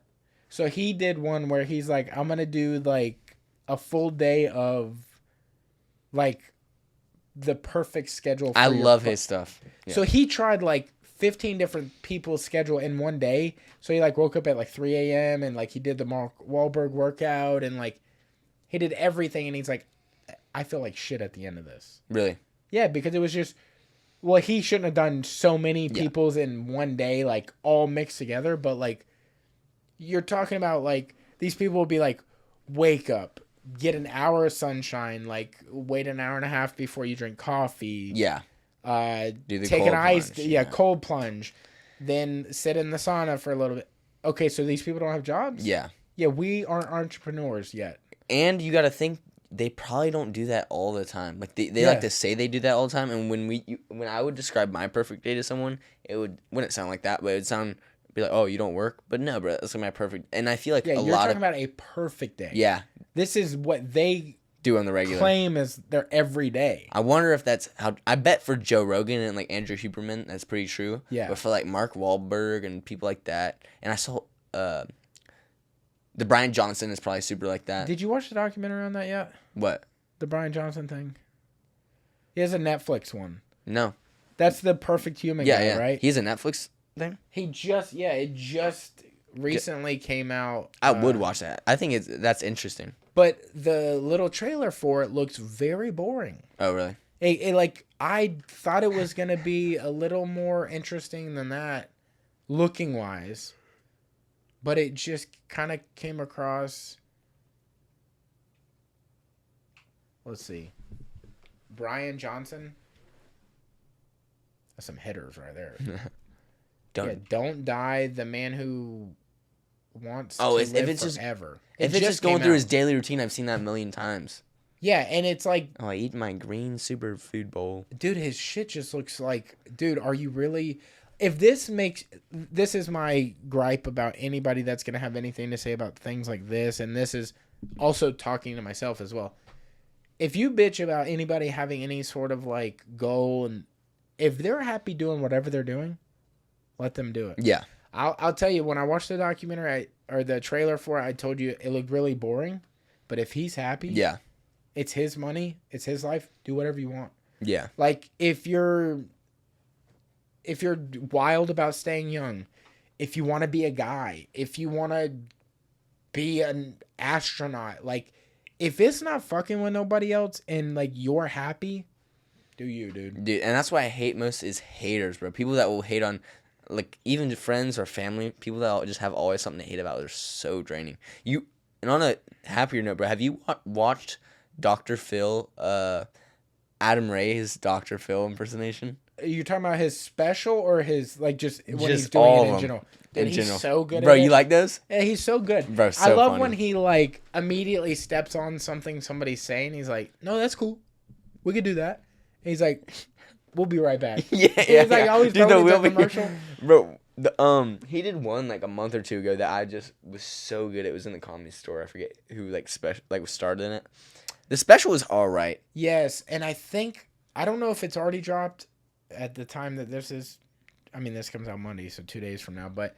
So he did one where he's like, I'm going to do like a full day of like the perfect schedule. I love his stuff. Yeah. So he tried like 15 different people's schedule in one day. So he like woke up at like 3 a.m. and like he did the Mark Wahlberg workout and like he did everything. And he's like, I feel like shit at the end of this. Really? Yeah, because it was just, well, he shouldn't have done so many people's in one day, like all mixed together. But like, you're talking about like these people will be like, wake up, get an hour of sunshine, like wait an hour and a half before you drink coffee. Yeah. Do the take cold an ice, plunge, cold plunge, then sit in the sauna for a little bit. Okay, so these people don't have jobs? Yeah. Yeah, we aren't entrepreneurs yet. And you got to think they probably don't do that all the time. Like they like to say they do that all the time. And when I would describe my perfect day to someone, wouldn't sound like that, but it would be like, oh, you don't work? But no, bro, that's like my perfect. And I feel like you're talking about a perfect day. Yeah. This is what they do on the regular. Claim as their everyday. I wonder if that's how. I bet for Joe Rogan and like Andrew Huberman, that's pretty true. Yeah. But for like Mark Wahlberg and people like that, and I saw the Brian Johnson is probably super like that. Did you watch the documentary on that yet? What? The Brian Johnson thing. He has a Netflix one. No. That's the perfect human guy, right? He's a Netflix thing. It just recently came out. I would watch that. I think that's interesting. But the little trailer for it looks very boring. Oh, really? I thought it was going to be a little more interesting than that, looking wise. But it just kind of came across. Let's see. Brian Johnson. That's some hitters right there. Don't die. The man who wants to live forever. If it's just going through his daily routine, I've seen that a million times. Yeah, and it's like... Oh, I eat my green superfood bowl. Dude, his shit just looks like... Dude, are you really... If this makes... This is my gripe about anybody that's going to have anything to say about things like this, and this is also talking to myself as well. If you bitch about anybody having any sort of, like, goal, and if they're happy doing whatever they're doing, let them do it. Yeah. I'll tell you, when I watched the documentary, or the trailer for it, I told you it looked really boring. But if he's happy... Yeah. It's his money. It's his life. Do whatever you want. Yeah. Like, if you're wild about staying young, if you want to be a guy, if you want to be an astronaut, like, if it's not fucking with nobody else and, like, you're happy, do you, dude. Dude, and that's what I hate most is haters, bro. People that will hate on, like, even friends or family, people that just have always something to hate about. They're so draining. And on a happier note, bro, have you watched Dr. Phil, Adam Ray's Dr. Phil impersonation? You're talking about his special or his, like, just what he's doing in general? Dude, he's so good bro, at it. You like those? Yeah, he's so good. Bro, so I love funny. when he, like, immediately steps on something somebody's saying. He's like, no, that's cool. We could do that. And he's like, we'll be right back. Yeah, he's like, always throwing the commercial. Bro, he did one, like, a month or two ago that I just was so good. It was in the Comedy Store. I forget who, like, was starred in it. The special was all right. Yes, and I don't know if it's already dropped at the time that this is. I mean, this comes out Monday, so 2 days from now. But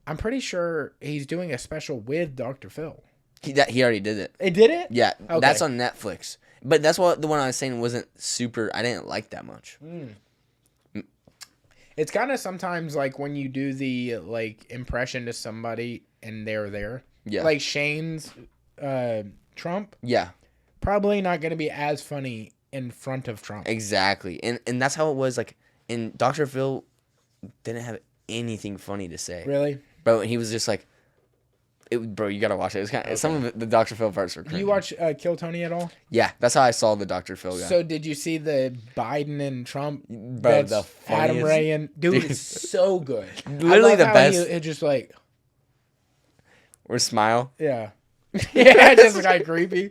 I'm pretty sure he's doing a special with Dr. Phil. He already did it. It did it? Yeah, okay. That's on Netflix. But that's what the one I was saying wasn't super. I didn't like that much. It's kind of sometimes like when you do the, like, impression to somebody and they're there. Yeah. Like Shane's Trump. Yeah. Probably not going to be as funny in front of Trump. Exactly. And that's how it was. Like, and Dr. Phil didn't have anything funny to say. Really? Bro, he was just like, bro, you got to watch it. It was kind of, okay. Some of the Dr. Phil parts were crazy. Do you watch Kill Tony at all? Yeah, that's how I saw the Dr. Phil guy. So did you see the Biden and Trump? Bro, the funniest. Adam Ray and... Dude, it's so good. Literally the best. It just like... Or smile. Yeah. Yeah, just like creepy.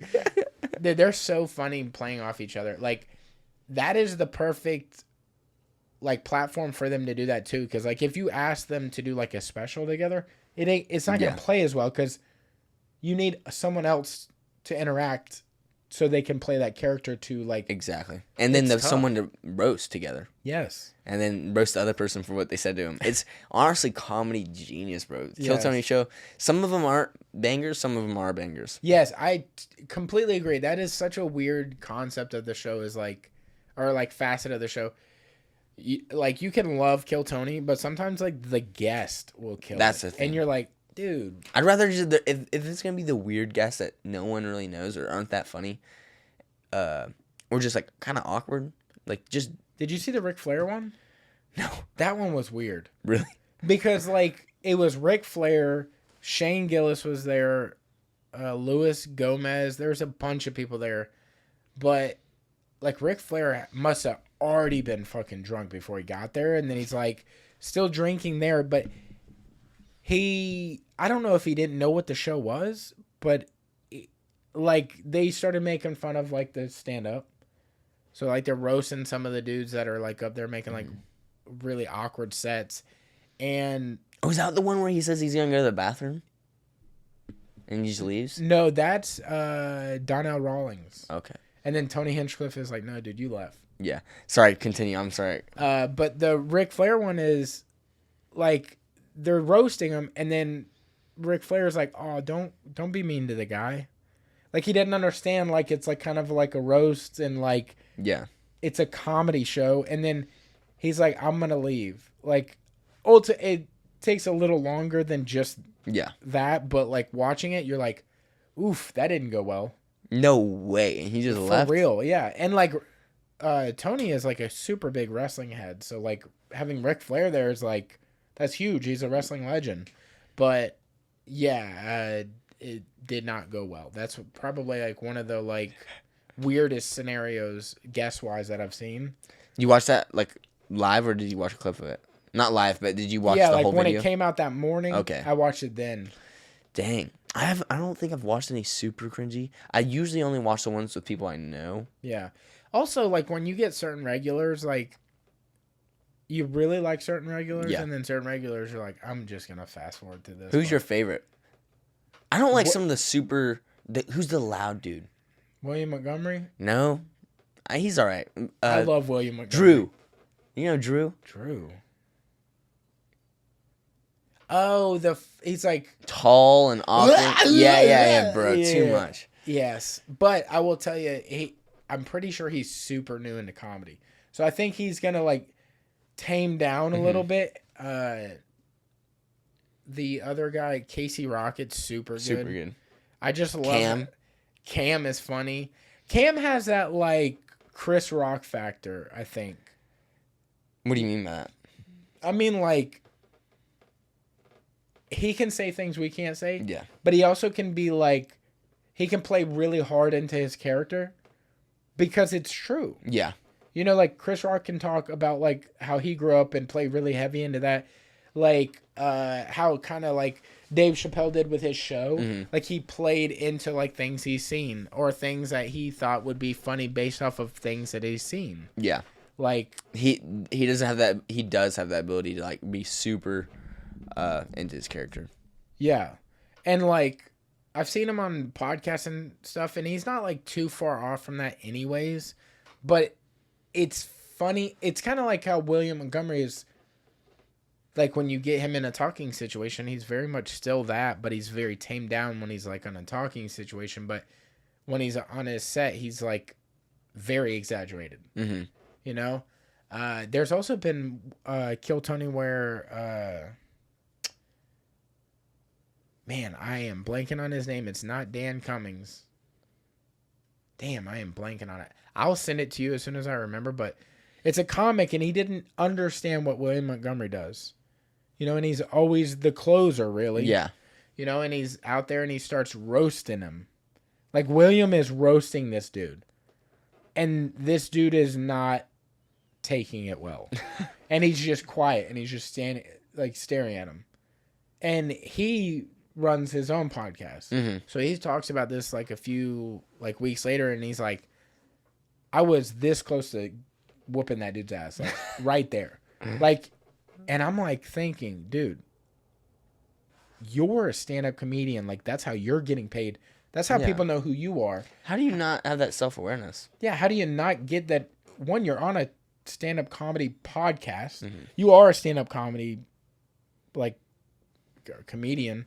Dude, they're so funny playing off each other. Like, that is the perfect, like, platform for them to do that too. Because, like, if you ask them to do, like, a special together, it's not gonna play as well because you need someone else to interact so they can play that character to, like... Exactly. And then there's someone to roast together. Yes. And then roast the other person for what they said to him. It's honestly comedy genius, bro. Kill Tony show. Some of them aren't bangers. Some of them are bangers. Yes, I completely agree. That is such a weird concept of the show is like... Or, like, facet of the show. You can love Kill Tony, but sometimes, like, the guest will kill That's it. the thing. And you're like, dude. I'd rather just... If it's going to be the weird guests that no one really knows or aren't that funny, or just, like, kind of awkward, like, just... Did you see the Ric Flair one? No. That one was weird. Really? Because, like, it was Ric Flair, Shane Gillis was there. Luis Gomez. There's a bunch of people there. But, like, Ric Flair must have already been fucking drunk before he got there. And then he's, like, still drinking there. But I don't know if he didn't know what the show was. But, like, they started making fun of, like, the stand-up. So, like, they're roasting some of the dudes that are, like, up there making, like, really awkward sets. And... Was that the one where he says he's going to go to the bathroom? And he just leaves? No, that's Donnell Rawlings. Okay. And then Tony Hinchcliffe is like, no, dude, you left. Yeah. Sorry, continue. I'm sorry. But the Ric Flair one is, like, they're roasting him, and then Ric Flair's like, oh, don't be mean to the guy. Like, he didn't understand, like, it's, like, kind of like a roast, and, like, yeah, it's a comedy show. And then he's like, I'm going to leave. Like, it takes a little longer than just... Yeah. That, but, like, watching it, you're like, oof, that didn't go well. No way. And he just left? For real, yeah. And, like, Tony is, like, a super big wrestling head. So, like, having Ric Flair there is, like, that's huge. He's a wrestling legend. But, yeah, it did not go well. That's probably, like, one of the, like, weirdest scenarios, guest-wise, that I've seen. You watched that, like, live, or did you watch a clip of it? Not live, but did you watch the whole video? Yeah, like when it came out that morning, okay. I watched it then. Dang. I don't think I've watched any super cringy. I usually only watch the ones with people I know. Yeah. Also, like, when you get certain regulars, like, you really like certain regulars, and then certain regulars, you're like, I'm just going to fast forward to this. Who's your favorite? I don't like some of the super... who's the loud dude? William Montgomery? No. He's all right. I love William Montgomery. Drew. You know Drew? Drew. Oh, he's like tall and awkward. yeah, bro. Yeah. Too much. Yes, but I will tell you, I'm pretty sure he's super new into comedy, so I think he's gonna like tame down a little bit. The other guy, Casey Rockett's super good. Super good. I just love Cam. Cam is funny. Cam has that like Chris Rock factor, I think. What do you mean by that? I mean, like, he can say things we can't say. Yeah. But he also can be like, he can play really hard into his character because it's true. Yeah. You know, like, Chris Rock can talk about, like, how he grew up and play really heavy into that. Like, how kind of, like, Dave Chappelle did with his show. Mm-hmm. Like, he played into, like, things he's seen or things that he thought would be funny based off of things that he's seen. Yeah. Like, he doesn't have that. He does have that ability to, like, be super into his character. Yeah. And, like, I've seen him on podcasts and stuff, and he's not, like, too far off from that anyways. But it's funny. It's kind of like how William Montgomery is, like, when you get him in a talking situation, he's very much still that, but he's very tamed down when he's, like, on a talking situation. But when he's on his set, he's, like, very exaggerated. Mm-hmm. You know? There's also been Kill Tony where... man, I am blanking on his name. It's not Dan Cummings. Damn, I am blanking on it. I'll send it to you as soon as I remember, but it's a comic, and he didn't understand what William Montgomery does. You know, and he's always the closer, really. Yeah. You know, and he's out there, and he starts roasting him. Like, William is roasting this dude. And this dude is not taking it well. And he's just quiet, and he's just standing, like, staring at him. And he runs his own podcast. Mm-hmm. So he talks about this, like, a few, like, weeks later, and he's like, I was this close to whooping that dude's ass. Like, right there. Like, and I'm, like, thinking, dude, you're a stand-up comedian. Like, that's how you're getting paid. That's how people know who you are. How do you not have that self-awareness? Yeah, how do you not get that? One, you're on a stand-up comedy podcast. Mm-hmm. You are a stand-up comedy, like, comedian.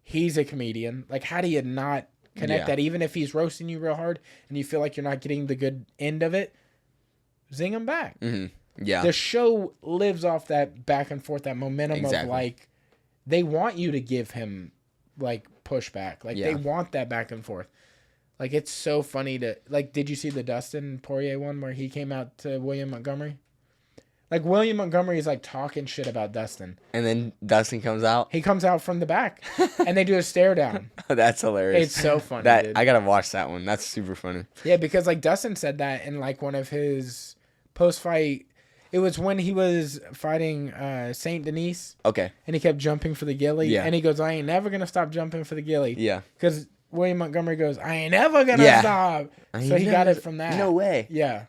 He's a comedian. Like, how do you not connect that? Even if he's roasting you real hard and you feel like you're not getting the good end of it, zing him back. Mm-hmm. Yeah. The show lives off that back and forth, that momentum of, like, they want you to give him, like, pushback. Like, they want that back and forth. Like, it's so funny to, like, did you see the Dustin Poirier one where he came out to William Montgomery? Like, William Montgomery is, like, talking shit about Dustin. And then Dustin comes out? He comes out from the back. And they do a stare down. That's hilarious. It's so funny, dude. I gotta watch that one. That's super funny. Yeah, because, like, Dustin said that in, like, one of his post-fight... It was when he was fighting Saint Denis. Okay. And he kept jumping for the ghillie. Yeah. And he goes, I ain't never going to stop jumping for the ghillie. Yeah. Because William Montgomery goes, I ain't never going to stop. So he got it from that. No way. Yeah.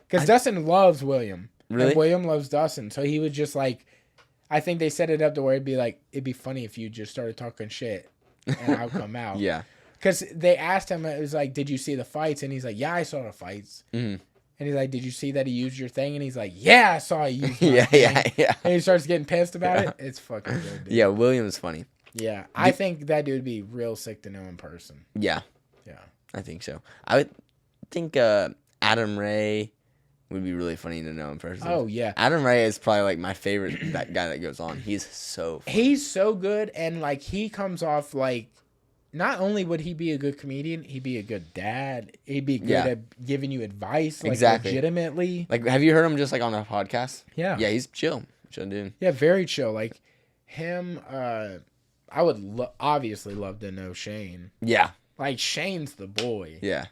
Because Dustin loves William. Really? And William loves Dustin. So he would just like, I think they set it up to where it'd be funny if you just started talking shit and I'll come out. Yeah. Because they asked him, it was like, did you see the fights? And he's like, yeah, I saw the fights. Mm-hmm. And he's like, did you see that he used your thing? And he's like, yeah, I saw he used my thing. Yeah. And he starts getting pissed about it. It's fucking good, dude. Yeah, William's funny. Yeah. I think that dude would be real sick to know in person. Yeah. Yeah. I think so. I would think Adam Ray would be really funny to know in person. Oh, yeah. Adam Ray is probably, like, my favorite that guy that goes on. He's so funny. He's so good, and, like, he comes off, like, not only would he be a good comedian, he'd be a good dad. He'd be good at giving you advice, like, legitimately. Like, have you heard him just, like, on a podcast? Yeah. Yeah, he's chill. Chill dude. Yeah, very chill. Like, him, I would obviously love to know Shane. Yeah. Like, Shane's the boy. Yeah.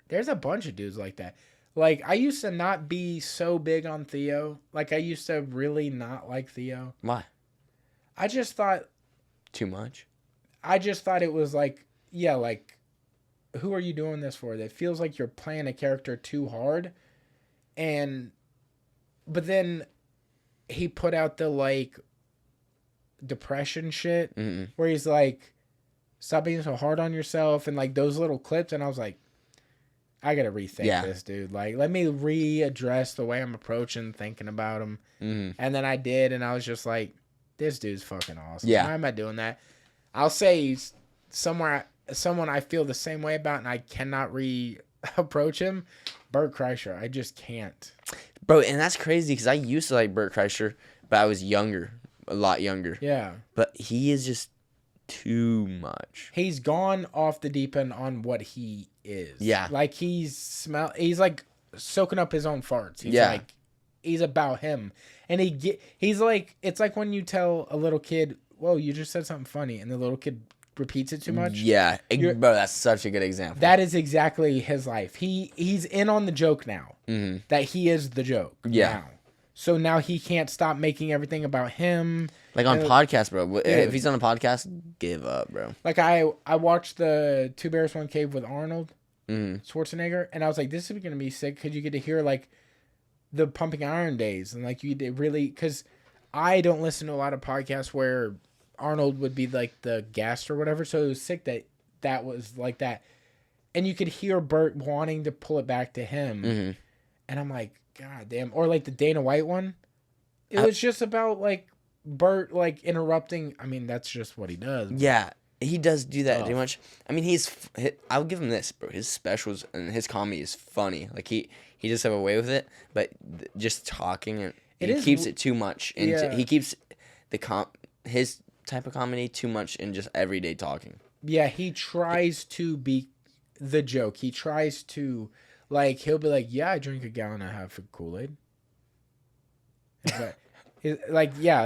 There's a bunch of dudes like that. Like, I used to not be so big on Theo. Like, I used to really not like Theo. Why? I just thought... Too much? I just thought it was like, yeah, like, who are you doing this for? That feels like you're playing a character too hard. But then he put out the, like, depression shit. Mm-hmm. Where he's like, stop being so hard on yourself. And, like, those little clips. And I was like, I gotta rethink this, dude. Like, let me readdress the way I'm approaching thinking about him. Mm-hmm. And then I did, and I was just like, this dude's fucking awesome. Yeah. Why am I doing that? I'll say someone I feel the same way about, and I cannot approach him, Bert Kreischer. I just can't. Bro, and that's crazy, because I used to like Bert Kreischer, but I was younger, a lot younger. Yeah. But he is just too much. He's gone off the deep end on what he is. Yeah. Like, he's like soaking up his own farts. He's like, he's about him. And he's like, it's like when you tell a little kid, whoa, you just said something funny, and the little kid repeats it too much. Yeah. Bro, that's such a good example. That is exactly his life. He's in on the joke now. Mm-hmm. That he is the joke. Yeah. Now. So now he can't stop making everything about him. Like on podcasts, bro. If he's on a podcast, give up, bro. Like I watched the Two Bears, One Cave with Arnold Schwarzenegger, and I was like, this is going to be sick, because you get to hear, like, the Pumping Iron days. And, like, you really... Because I don't listen to a lot of podcasts where Arnold would be, like, the guest or whatever, so it was sick that was like that. And you could hear Bert wanting to pull it back to him. Mm-hmm. And I'm like, God damn. Or, like, the Dana White one. It was just about, like, Bert, like, interrupting. I mean, that's just what he does. Yeah, he does do that too much. I mean, I'll give him this, bro. His specials and his comedy is funny. Like, he just have a way with it, but just talking, he keeps it too much. And he keeps his type of comedy too much in just everyday talking. Yeah, he tries to be the joke. He tries to, like, he'll be like, yeah, I drink a gallon and a half of Kool-Aid. He's like, yeah,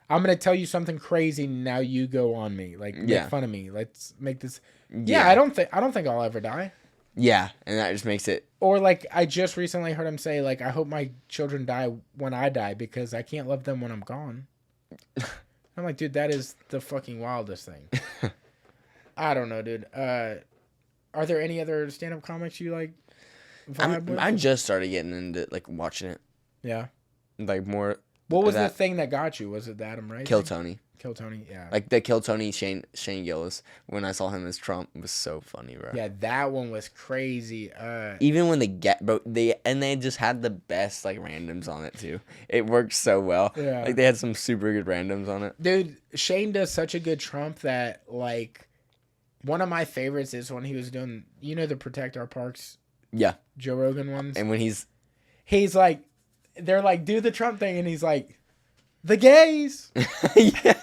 I'm going to tell you something crazy. Now you go on me. Like, make fun of me. Let's make this. Yeah, I don't think I'll ever die. Yeah. And that just makes it. Or, like, I just recently heard him say, like, I hope my children die when I die, because I can't love them when I'm gone. I'm like, dude, that is the fucking wildest thing. I don't know, dude. Are there any other stand-up comics you like vibe with? I just started getting into, like, watching it. Yeah. Like, more. What was the thing that got you? Was it the Adam Ray Kill thing? Tony. Kill Tony, yeah. Like, the Kill Tony Shane Gillis, when I saw him as Trump, was so funny, bro. Yeah, that one was crazy. Even when they just had the best, like, randoms on it, too. It worked so well. Yeah. Like, they had some super good randoms on it. Dude, Shane does such a good Trump that, like, one of my favorites is when he was doing, the Protect Our Parks? Yeah. Joe Rogan ones? And when he's like, they're like, do the Trump thing, and he's like, the gays. Yeah.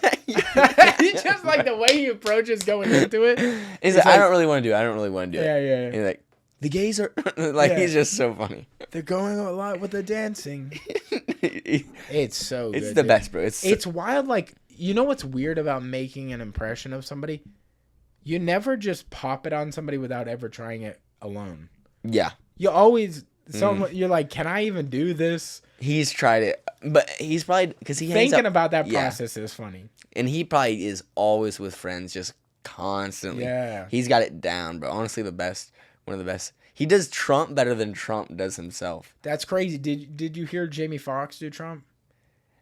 He's just like the way he approaches going into it. He's like, I don't really want to do it. I don't really want to do it. Yeah. He's like, the gays are like he's just so funny. They're going a lot with the dancing. It's so good. It's the best, bro. It's wild. Like, you know what's weird about making an impression of somebody? You never just pop it on somebody without ever trying it alone. Yeah. You always you're like, can I even do this? He's tried it, but he's probably because he thinking about that process is funny. And he probably is always with friends, just constantly. Yeah. He's got it down, bro. Honestly, the best. One of the best. He does Trump better than Trump does himself. That's crazy. Did you hear Jamie Foxx do Trump?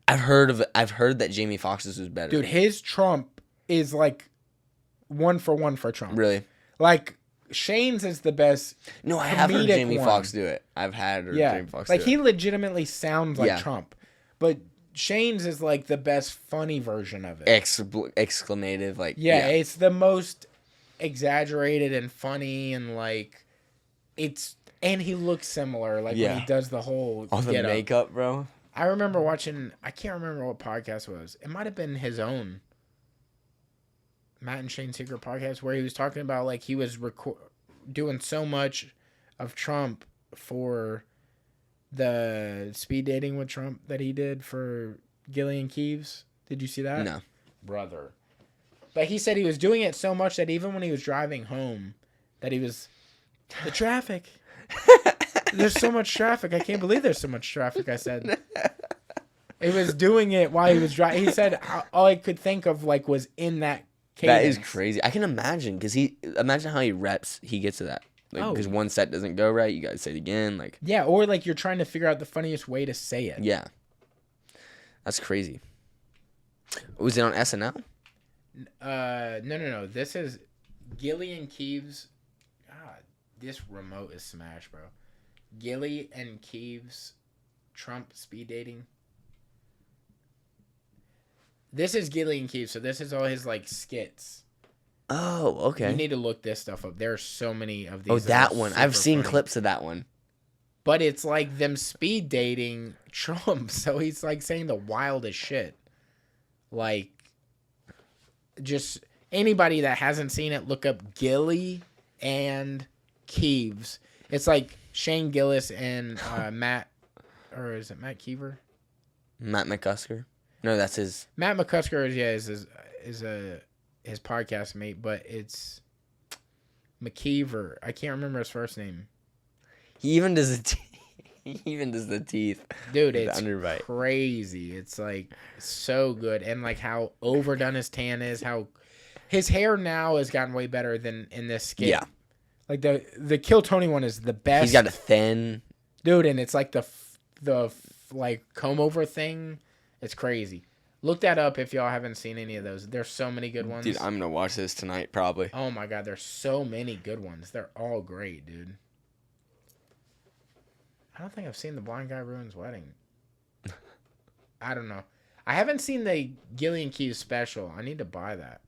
I've heard that Jamie Foxx's was better. Dude, his Trump is like 1-for-1 for Trump. Really? Like, Shane's is the best. No, I have heard Jamie one. Foxx do it. I've had Jamie Foxx do it. Like, he legitimately sounds like Trump. But Shane's is like the best funny version of it. Exclamative, like it's the most exaggerated and funny, and like and he looks similar when he does the whole all the makeup, bro. I remember watching, I can't remember what podcast it was. It might have been his own Matt and Shane Secret podcast, where he was talking about like he was doing so much of Trump for the speed dating with Trump that he did for Gillian Keeves. Did you see that? No. Brother. But he said he was doing it so much that even when he was driving home, that he was... The traffic. There's so much traffic. I can't believe there's so much traffic, I said. It was doing it while he was driving. He said all I could think of like was in that cadence. That is crazy. I can imagine, because imagine how he reps he gets to that. Because one set doesn't go right, you gotta say it again. Like, yeah, or like you're trying to figure out the funniest way to say it. Yeah, that's crazy. Was it on SNL? No. This is Gillian Keeves. God, this remote is smashed, bro. Gilly and Keeves, Trump speed dating. This is Gillian Keeves, so this is all his like skits. Oh, okay. You need to look this stuff up. There are so many of these. Oh, that one. I've seen funny clips of that one. But it's like them speed dating Trump. So he's like saying the wildest shit. Like, just anybody that hasn't seen it, look up Gilly and Keeves. It's like Shane Gillis and Matt, or is it Matt Keever? Matt McCusker? No, that's his. Matt McCusker is his podcast mate, but it's McKeever. I can't remember his first name. He even does the teeth. Dude, it's crazy. It's like so good. And like how overdone his tan is, how his hair now has gotten way better than in this skit. Yeah. Like the Kill Tony one is the best. He's got a thin. Dude, and it's like the like comb over thing. It's crazy. Look that up if y'all haven't seen any of those. There's so many good ones. Dude, I'm gonna watch this tonight probably. Oh my god, there's so many good ones. They're all great, dude. I don't think I've seen The Blind Guy Ruins Wedding. I don't know. I haven't seen the Gillian Keeves special. I need to buy that.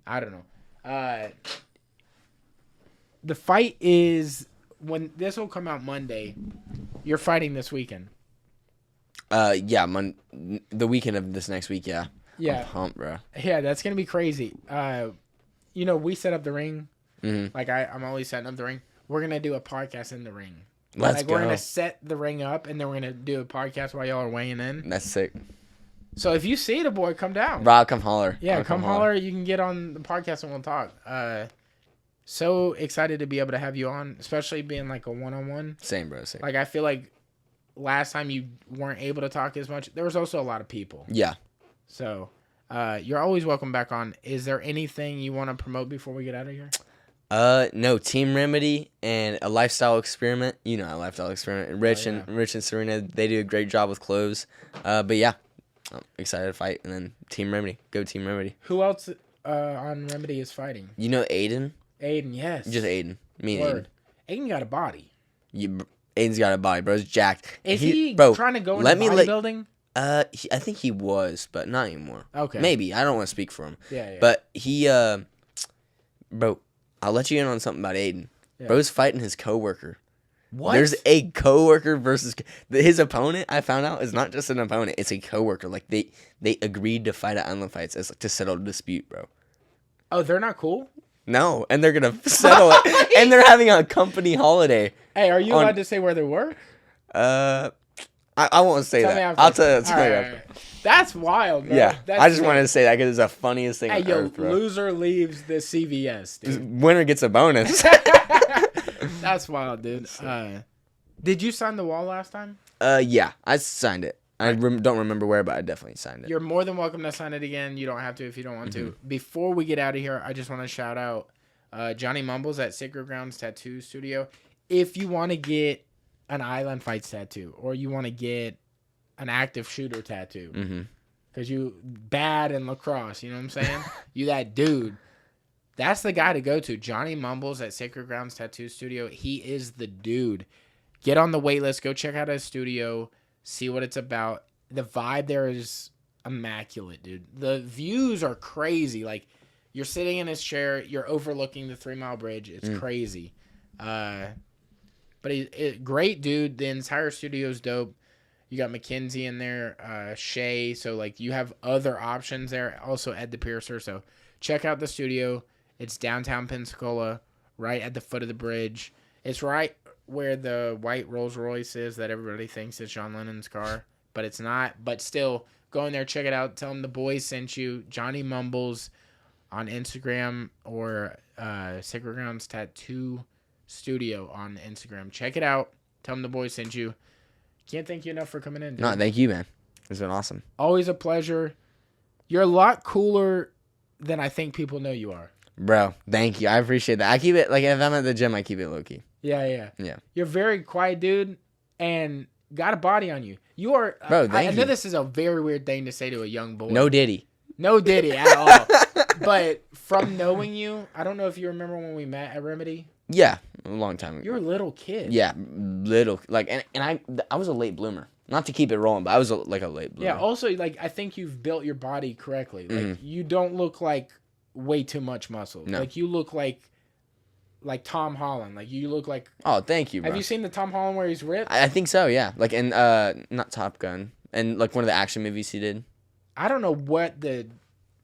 I don't know. The fight is when this will come out Monday. You're fighting this weekend. Yeah, the weekend of this next week, yeah. Yeah. I'm pumped, bro. Yeah, that's gonna be crazy. You know, we set up the ring. Mm-hmm. Like I'm always setting up the ring. We're gonna do a podcast in the ring. Let's go. We're gonna set the ring up, and then we're gonna do a podcast while y'all are weighing in. That's sick. So if you see the boy, come down. Bro, come holler. Yeah, come holler. You can get on the podcast and we'll talk. So excited to be able to have you on, especially being like a one-on-one. Same, bro. Same. Like I feel like last time you weren't able to talk as much. There was also a lot of people. Yeah. So you're always welcome back on. Is there anything you want to promote before we get out of here? No, Team Remedy and a lifestyle experiment. You know, a lifestyle experiment. And Rich and Serena, they do a great job with clothes. But yeah, I'm excited to fight. And then Team Remedy, go Team Remedy. Who else on Remedy is fighting? You know Aiden? Aiden, yes. Just Aiden. Me and Aiden. Aiden got a body. Aiden's got a body, bro's jacked. Is he trying to go into bodybuilding? I think he was, but not anymore. Okay. Maybe. I don't want to speak for him. Yeah. But he, bro, I'll let you in on something about Aiden. Yeah. Bro's fighting his coworker. What? There's a coworker versus his opponent. I found out is not just an opponent; it's a coworker. Like they agreed to fight at Island Fights as to settle a dispute, bro. Oh, they're not cool? No, and they're gonna settle it, and they're having a company holiday. Hey, are you allowed to say where they were? I won't say that. I'll tell you after. That's wild, bro. Yeah, That's I just wanted to say that because it's the funniest thing on earth, bro. Loser leaves the CVS, dude. Winner gets a bonus. That's wild, dude. Did you sign the wall last time? Yeah, I signed it. I don't remember where, but I definitely signed it. You're more than welcome to sign it again. You don't have to if you don't want to. Before we get out of here, I just want to shout out Johnny Mumbles at Sacred Grounds Tattoo Studio. If you want to get an Island Fights tattoo or you want to get an active shooter tattoo because you bad in lacrosse, you know what I'm saying? You that dude. That's the guy to go to. Johnny Mumbles at Sacred Grounds Tattoo Studio. He is the dude. Get on the wait list. Go check out his studio. See what it's about. The vibe there is immaculate, dude. The views are crazy. Like, you're sitting in his chair. You're overlooking the 3 Mile Bridge. It's crazy. But great dude. The entire studio's dope. You got Mackenzie in there. Shay. So, like, you have other options there. Also, Ed the Piercer. So, check out the studio. It's downtown Pensacola, right at the foot of the bridge. It's right where the white Rolls Royce is that everybody thinks is John Lennon's car, but it's not. But still, go in there, check it out. Tell them the boys sent you. Johnny Mumbles on Instagram or Sacred Grounds Tattoo Studio on Instagram. Check it out. Tell them the boys sent you. Can't thank you enough for coming in, dude. No, thank you, man. It's been awesome. Always a pleasure. You're a lot cooler than I think people know you are. Bro, thank you. I appreciate that. I keep it, like, if I'm at the gym, I keep it low-key. Yeah. You're a very quiet dude and got a body on you. You are... Bro, I know this is a very weird thing to say to a young boy. No Diddy. No Diddy at all. But from knowing you, I don't know if you remember when we met at Remedy. Yeah, a long time ago. You're a little kid. Yeah, little. Like, and I was a late bloomer. Not to keep it rolling, but I was like a late bloomer. Yeah, also, like, I think you've built your body correctly. Like, you don't look like way too much muscle. No. Like, you look like Tom Holland. Like, you look like... Oh, thank you, bro. Have you seen the Tom Holland where he's ripped? I think so, yeah. Like, in, not Top Gun. And, like, one of the action movies he did. I don't know what the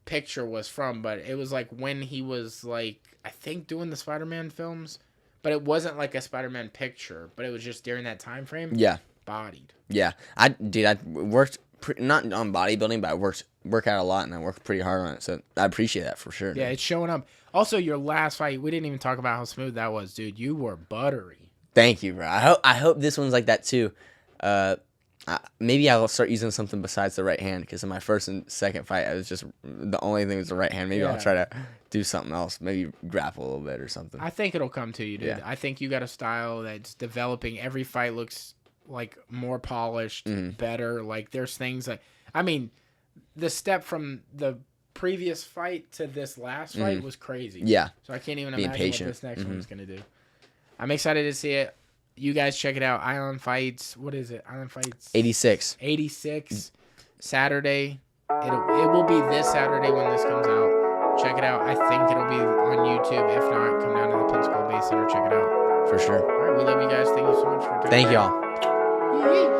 picture was from, but it was, like, when he was, like, I think doing the Spider-Man films. But it wasn't, like, a Spider-Man picture. But it was just during that time frame. Yeah. Bodied. Yeah. I worked... not on bodybuilding, but I work out a lot, and I work pretty hard on it. So I appreciate that for sure. Yeah, dude. It's showing up. Also, your last fight, we didn't even talk about how smooth that was, dude. You were buttery. Thank you, bro. I hope this one's like that too. Maybe I'll start using something besides the right hand, because in my first and second fight, I was just the only thing was the right hand. Maybe I'll try to do something else. Maybe grapple a little bit or something. I think it'll come to you, dude. Yeah. I think you got a style that's developing. Every fight looks like more polished, better. Like, there's things that, I mean, the step from the previous fight to this last fight was crazy. Yeah. So I can't even imagine what this next one's going to do. I'm excited to see it. You guys check it out. Island Fights. What is it? Island Fights 86. 86. Saturday. It will be this Saturday when this comes out. Check it out. I think it'll be on YouTube. If not, come down to the Pensacola Bay Center. Check it out. For sure. All right. We love you guys. Thank you so much for doing Thank y'all. Yeah.